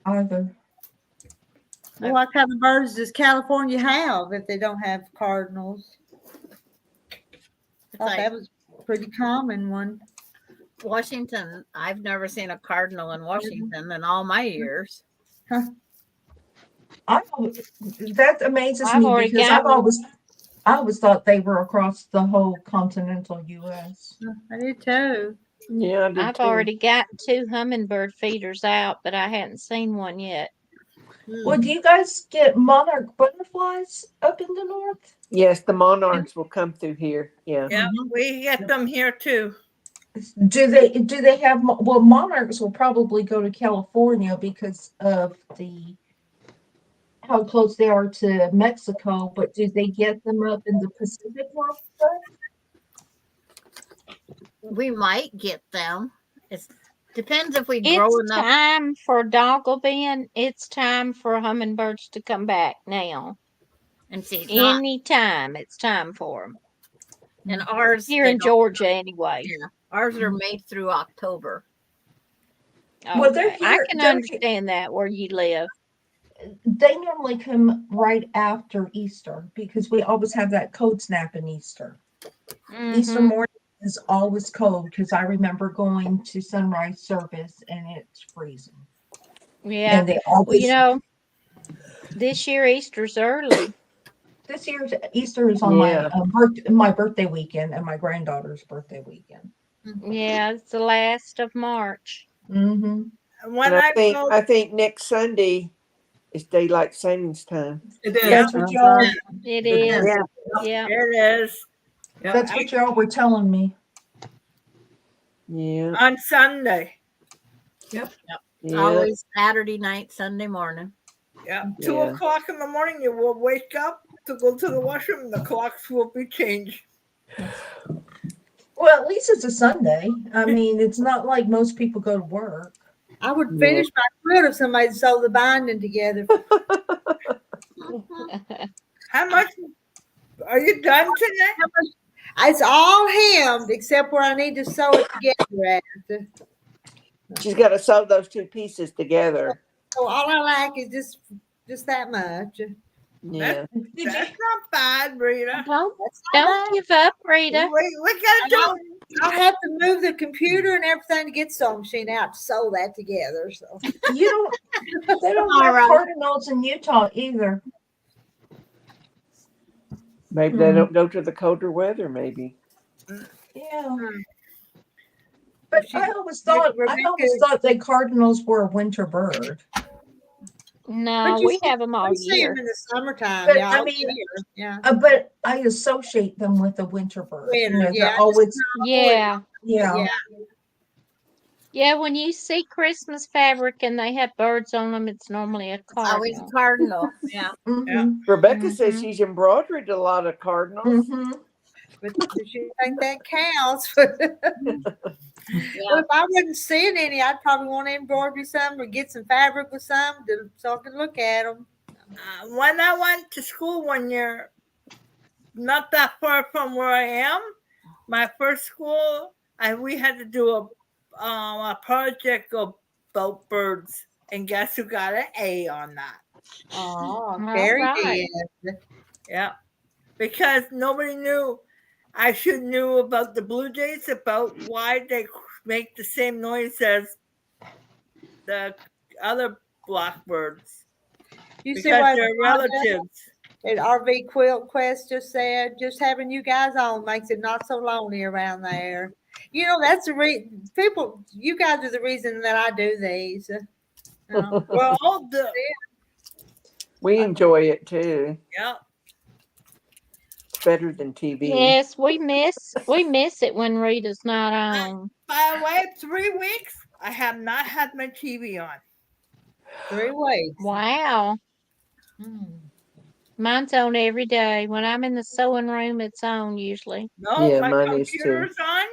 either. Well, what kind of birds does Cardinal have if they don't have cardinals? I thought that was a pretty common one. Washington, I've never seen a cardinal in Washington in all my years. That amazes I've me already because got I always thought they were across the whole continental U.S. I did too. Yeah, I did I've too. already got 2 hummingbird feeders out, but I hadn't seen one yet. Well, do you guys get monarch butterflies up in the north? Yes, the monarchs will come through here. Yeah. Yeah, we get them here too. Do they have, well, monarchs will probably go to California because of how close they are to Mexico, but do they get them up in the Pacific Northwest? We might get them. It depends if we grow It's enough. time for Dogglebin. It's time for hummingbirds to come back now. And see, not Anytime it's time for them. and ours Here they in don't- Georgia, anyway. Yeah, ours are made through October. Well, they're Okay. I here- can they're- understand that where you live. They normally come right after Easter because we always have that cold snap in Easter. Easter Mhm. morning is always cold because I remember going to sunrise service and it's freezing. Yeah. And they Well, always, this year Easter's early. this year's Easter is on Yeah. my birthday weekend and my granddaughter's birthday weekend. Yeah, it's the last of March. Mm-hmm. When And I go, I think next Sunday is daylight savings time. It is. That's what y'all. It is. Yeah. Yeah. it is. Yep. That's what y'all were telling me. Yeah. On Sunday. Yep. Yeah. Always Saturday night, Sunday morning. Yeah. Yeah. 2 o'clock in the morning, you will wake up to go to the washroom. The clocks will be changed. Well, at least it's a Sunday. I mean, it's not like most people go to work. I would finish my quilt if somebody sewed the binding together. How much are you done today? It's all hemmed except where I need to sew it together at. She's got to sew those two pieces together. So all I like is just that much. Yeah. That's not bad, Rita. Don't That's not bad. give up, Rita. We gotta do. I'll have to move the computer and everything to get sewing machine out to sew that together. So You don't. They don't have Alright. cardinals in Utah either. Maybe they don't go to the colder weather, maybe. Yeah. But I always thought that cardinals were a winter bird. No, you we have them all we see year. them in the summertime. But Yeah, I all mean, year. Yeah. But I associate them with a winter bird. Winter, They're yeah, always Yeah. yeah. Yeah, when you see Christmas fabric and they have birds on them, it's normally a Always cardinal. cardinal. Yeah. Mhm. Rebecca says she's embroidered a lot of cardinals. Mhm. But you think that counts? Well, if I wasn't seeing any, I'd probably want to embroider some or get some fabric with some so I can look at them. When I went to school one year, not that far from where I am, my first school, we had to do a project about birds, and guess who got an A on that? Oh, All very right. good. Yeah, because nobody knew. I should knew about the blue jays, about why they make the same noise as the other blackbirds. You see Because what they're relatives. at RV Quilt Quest just said? Just having you guys on makes it not so lonely around there. You know, that's the reason people. You guys are the reason that I do these. We're all do. We enjoy it too. Yeah. It's better than TV. Yes, we miss it when Rita's not on. By the way, 3 weeks, I have not had my TV on. 3 weeks. Wow. Mine's on every day. When I'm in the sewing room, it's on usually. No, Yeah, my mine is too. computer's on,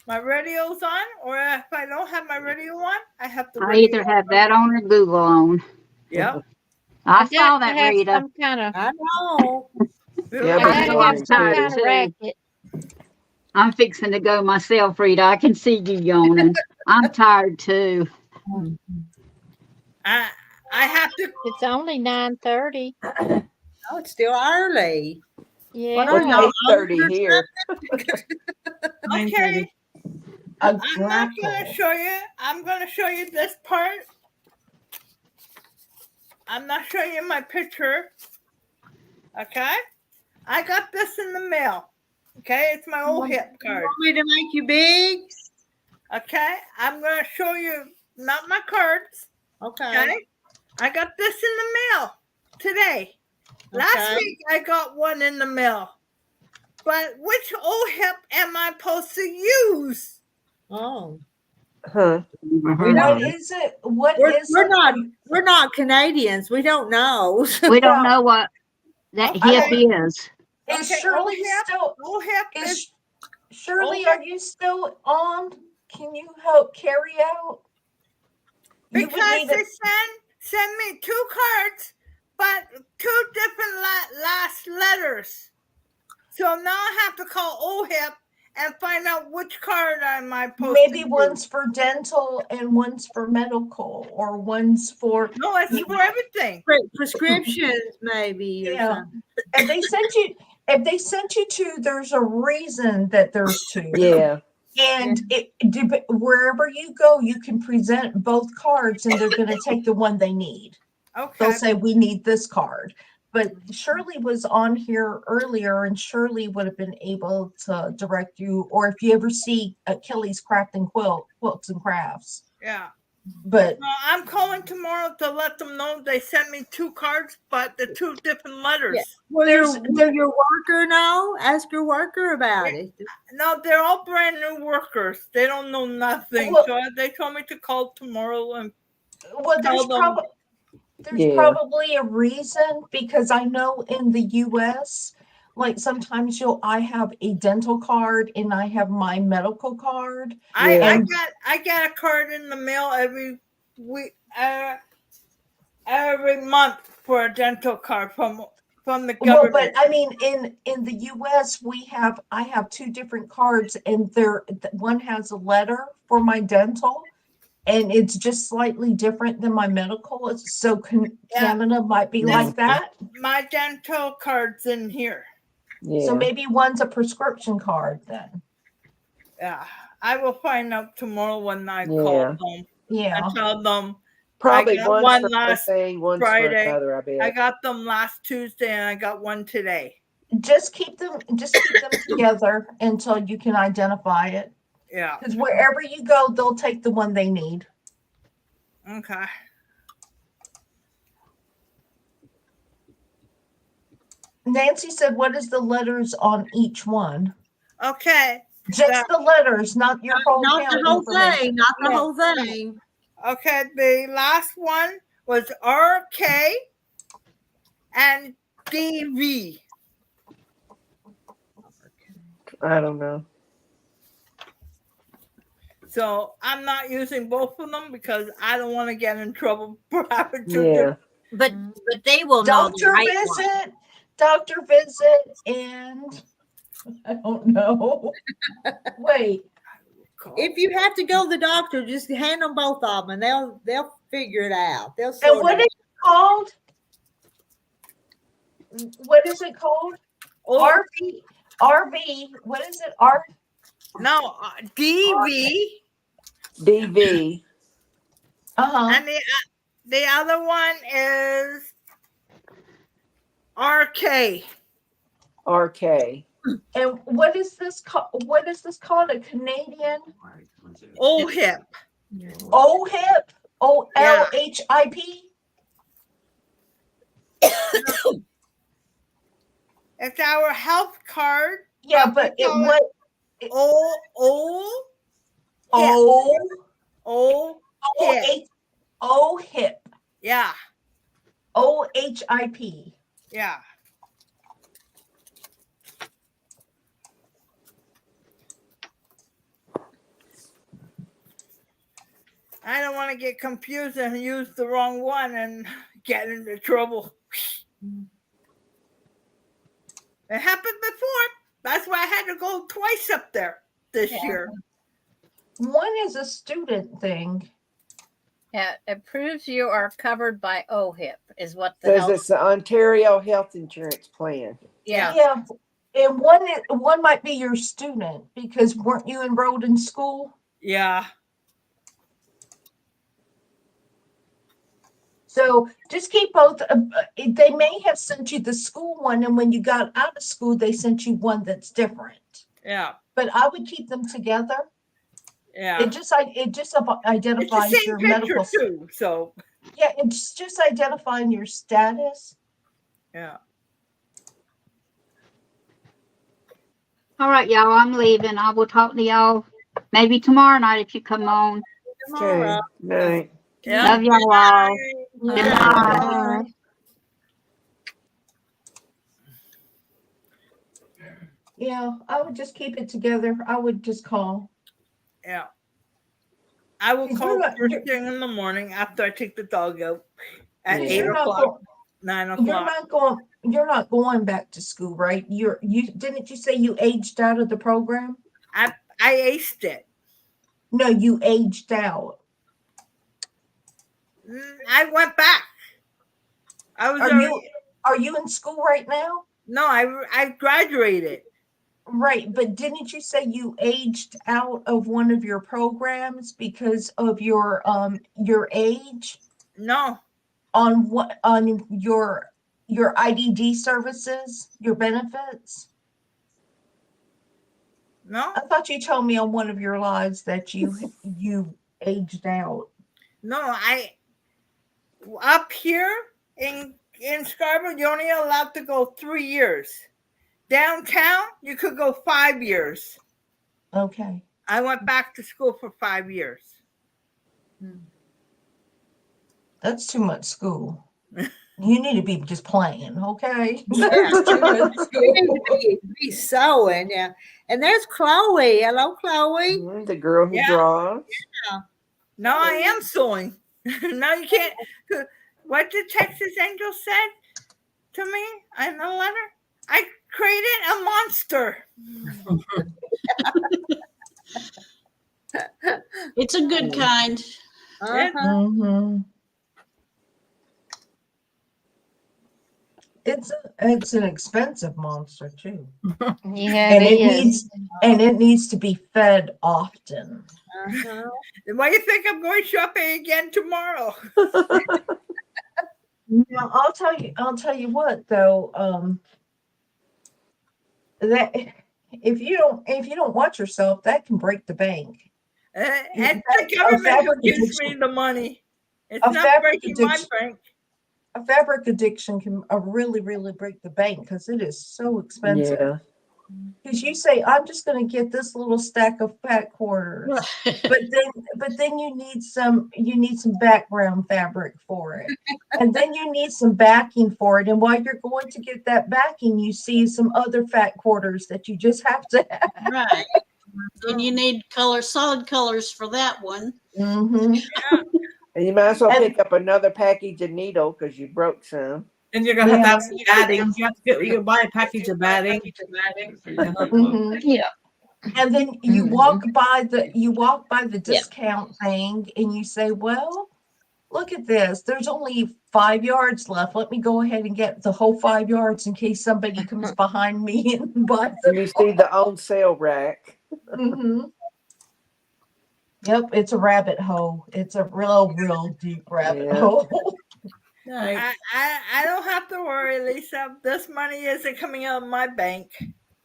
my radio's on, or if I don't have my radio on, I have the I radio either have that on or Google on. Yeah. I got saw to that, have Rita. some kind of. I know. Yeah, I but gotta mine have is some too. kind of racket. I'm fixing to go myself, Rita. I can see you yawning. I'm tired too. I have to. It's only 9:30. Oh, it's still early. Yeah. Well, it's 8:30 here. Okay. I'm not gonna show you. I'm gonna show you this part. I'm not showing you my picture. Okay. I got this in the mail. Okay, it's my old hip card. You want me to make you big? Okay, I'm gonna show you not my cards. Okay. I got this in the mail today. Last Okay. week I got one in the mail. But which old hip am I supposed to use? Oh, Huh? we What don't. is it? What We're, is we're it? not. We're not Canadians. We don't know. We don't Yeah. know what that I hip don't. is. Is Okay, Shirley OHIP, still? OHIP is Is Shirley? OHIP Are you still on? Can you help carry out? You would because need they a. send me 2 cards, but 2 different last letters. So now I have to call OHIP and find out which card am I supposed Maybe to one's use. for dental and one's for medical, or one's for. No, it's for everything. Prescriptions, maybe, or Yeah. something. If they sent you two, there's a reason that there's two. Yeah. And wherever you go, you can present both cards, and they're going to take the one they need. Okay. They'll say, "We need this card." But Shirley was on here earlier, and Shirley would have been able to direct you. Or if you ever see Kelly's Craft and Quilts and Crafts. Yeah. But Well, I'm calling tomorrow to let them know they sent me 2 cards, but the 2 different letters. Yeah. Will your worker know? Ask your worker about it. No, they're all brand new workers. They don't know nothing. Well- So they told me to call tomorrow and well, there's tell them. There's probably a reason, because I know in the US, like sometimes I have a dental card and I have my medical card. I got a card in the mail every week, every month for a dental card from the government. Well, but I mean, in the US, I have 2 different cards, and one has a letter for my dental, and it's just slightly different than my medical. So Canada might be like that. My dental card's in here. Yeah. So maybe one's a prescription card then. Yeah, I will find out tomorrow when I call them. Yeah. And tell them. Probably I got one's for one last one thing, one's Friday. for another, I bet. I got them last Tuesday, and I got one today. Just keep them together until you can identify it. Yeah. Because wherever you go, they'll take the one they need. Okay. Nancy said, "What is the letters on each one?" Okay. Just the letters, not your whole Not account the whole information. thing. Not the Yeah. whole thing. Okay, the last one was RK and DV. I don't know. So I'm not using both of them because I don't want to get in trouble for having to Yeah. But they will know the Doctor right visit, doctor visit, and I don't know. Wait. If you have to go to the doctor, just hand them both of them, and they'll figure it out. They'll And sort what it is it called? What is it called? RV. What is it? No, DV. DV. And the other one is RK. RK. And what is this called? What is this called? A Canadian OHIP. OHIP? OLHIP? It's our health card. Yeah, but what? OHIP. Yeah. OHIP. Yeah. I don't want to get confused and use the wrong one and get into trouble. It happened before. That's why I had to go twice up there this year. One is a student thing. Yeah, it proves you are covered by OHIP, is what the Says health. it's the Ontario Health Insurance Plan. Yeah. Yeah. And one might be your student, because weren't you enrolled in school? Yeah. So just keep both. They may have sent you the school one, and when you got out of school, they sent you one that's different. Yeah. But I would keep them together. Yeah. It just identifies it's the your same picture medical. too. So yeah, it's just identifying your status. yeah. All right, y'all. I'm leaving. I will talk to y'all Maybe tomorrow night if you come on. Tomorrow. Okay. Night. Yeah. Love y'all all. Good Yeah. night. Yeah, I would just keep it together. I would just call. Yeah. I will You're call not- first you're- thing in the morning after I take the dog out at Yeah. 8 You're not o'clock, go- 9 You're o'clock. not going. You're not going back to school, right? You didn't you say you aged out of the program? I aced it. No, you aged out. I went back. I was Are you in school right now? No, I graduated. Right, but didn't you say you aged out of one of your programs because of your age? No. On what, on your IDD services, your benefits? No. I thought you told me on one of your lives that you aged out. No, up here in Scarborough, you're only allowed to go 3 years. Downtown, you could go 5 years. Okay. I went back to school for 5 years. That's too much school. You need to be just playing, okay? Yeah. You need to be sewing, yeah. And there's Chloe. Hello, Chloe. The girl who draws. Yeah. No, I am sewing. No, you can't. What the Texas Angel said to me in a letter, I created a monster. It's a good kind. Mm-hmm. It's an expensive monster too. Yeah, And it it is. needs to be fed often. Why do you think I'm going shopping again tomorrow? Now, I'll tell you what though, that if you don't watch yourself, that can break the bank. And the government who gives me the money. It's not breaking my bank. A fabric addiction can really, really break the bank because it is so expensive. Yeah. Because you say, I'm just going to get this little stack of fat quarters, but then you need some background fabric for it, and then you need some backing for it. And while you're going to get that backing, you see some other fat quarters that you just have to have. Right. And you need solid colors for that one. Mm-hmm. Yeah. And you might as well pick up another package of needle because you broke some. And you're gonna have some batting. You can buy a package of batting. Mm-hmm. Yeah. And then you walk by the discount thing and you say, well, look at this. There's only 5 yards left. Let me go ahead and get the whole 5 yards in case somebody comes behind me and buys And you see the on sale rack. Mm-hmm. Yep, it's a rabbit hole. It's a real deep rabbit hole. I don't have to worry, Lisa. This money isn't coming out of my bank.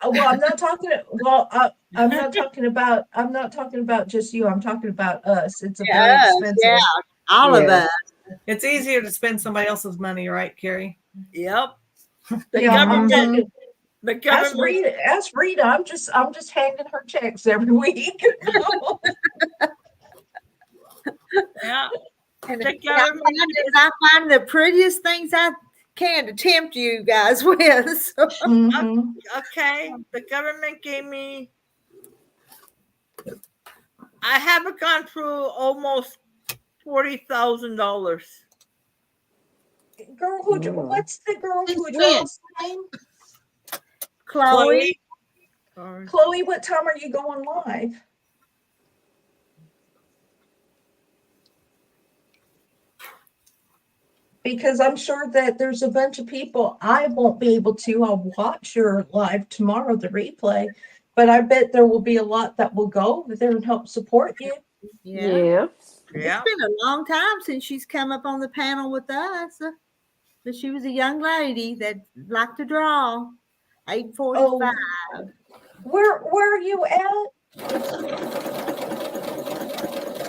Well, I'm not talking. Well, I'm not talking about. I'm not talking about just you. I'm talking about us. It's a very expensive. Yeah, all of us. It's easier to spend somebody else's money, right, Carrie? Yep. The government. The government. Ask Rita. I'm just handing her checks every week. Yeah. And The I find the prettiest things I can to tempt you guys with. So. Okay. The government gave me. I haven't gone through almost $40,000. Girl, what's the girl who When? draws name? Chloe. Chloe, what time are you going live? Because I'm sure that there's a bunch of people. I won't be able to. I'll watch your live tomorrow, the replay, but I bet there will be a lot that will go over there and help support you. Yeah. It's been a long time since she's come up on the panel with us. But she was a young lady that liked to draw. 8:45. Oh, where are you at?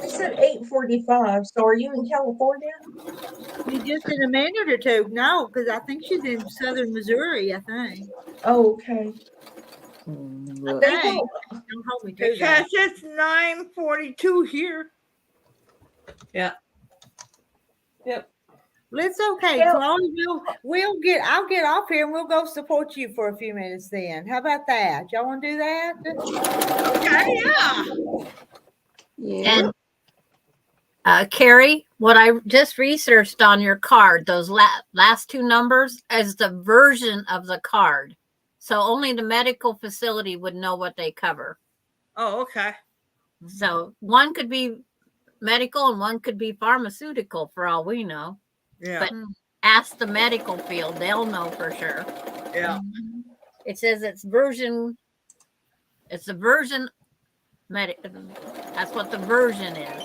You said 8:45. So are you in California? You just in a minute or two. No, because I think she's in southern Missouri, I think. Oh, okay. Look. They Dang, won't. don't hold me to Because that. it's 9:42 here. Yeah. Yep. Well, it's okay, Yeah. Chloe. I'll get off here and we'll go support you for a few minutes then. How about that? Y'all want to do that? Okay, yeah. And Carrie, what I just researched on your card, those last two numbers is the version of the card. So only the medical facility would know what they cover. Oh, okay. So one could be medical and one could be pharmaceutical for all we know. Yeah. But ask the medical field, they'll know for sure. Yeah. It says it's the version that's what the version is.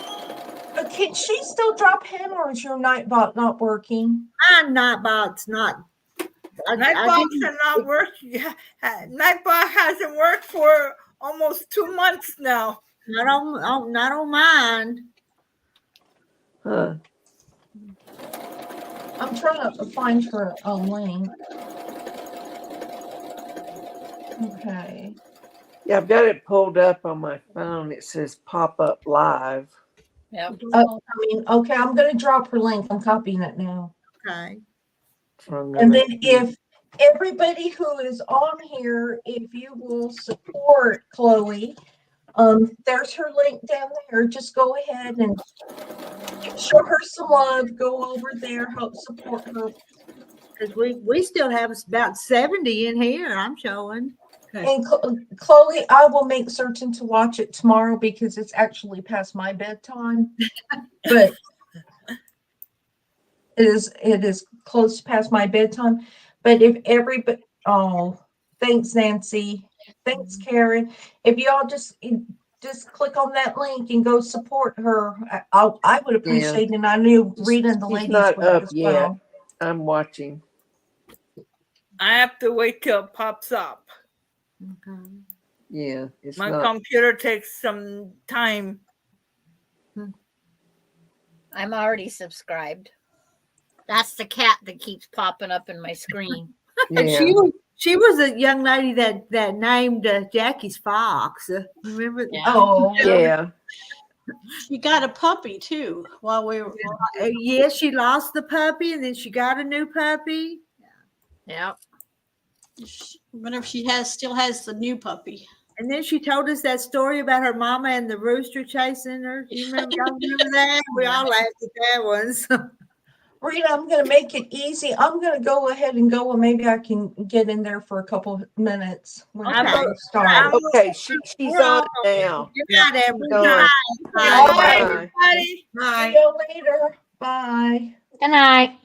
Can she still drop him, or is your Nightbot not working? My Nightbot's not. Nightbots are not working. Yeah. Nightbot hasn't worked for almost 2 months now. Not on mine. Huh. I'm trying to find her a link. Okay. Yeah, I've got it pulled up on my phone. It says pop up live. Yep. Okay, I'm going to drop her link. I'm copying it now. Okay. From And then if everybody who is on here, if you will support Chloe, there's her link down there. Just go ahead and show her some love. Go over there, help support her. Because we still have about 70 in here, I'm showing. And Chloe, I will make certain to watch it tomorrow because it's actually past my bedtime. But it is close past my bedtime. But if everybody, thanks Nancy, thanks Karen. If y'all just click on that link and go support her, I would appreciate it. And I knew Rita and the She's ladies not would up as yet. well. I'm watching. I have to wait till it pops up. Okay. Yeah, it's My not. computer takes some time. I'm already subscribed. That's the cat that keeps popping up in my screen. And Yeah. she was a young lady that named Jackie's Fox. Remember? Yeah. Oh, Yeah. She got a puppy too while we were. Yes, she lost the puppy and then she got a new puppy. Yep. Whenever she still has the new puppy. And then she told us that story about her mama and the rooster chasing her. You remember? Y'all remember that? We all laughed at that one. So. Rita, I'm going to make it easy. I'm going to go ahead and go, and maybe I can get in there for a couple minutes when Okay. we start. Okay, she's on now. Good night, everyone. Go. Bye. Bye, Bye. everybody. See you later. Bye. Good night.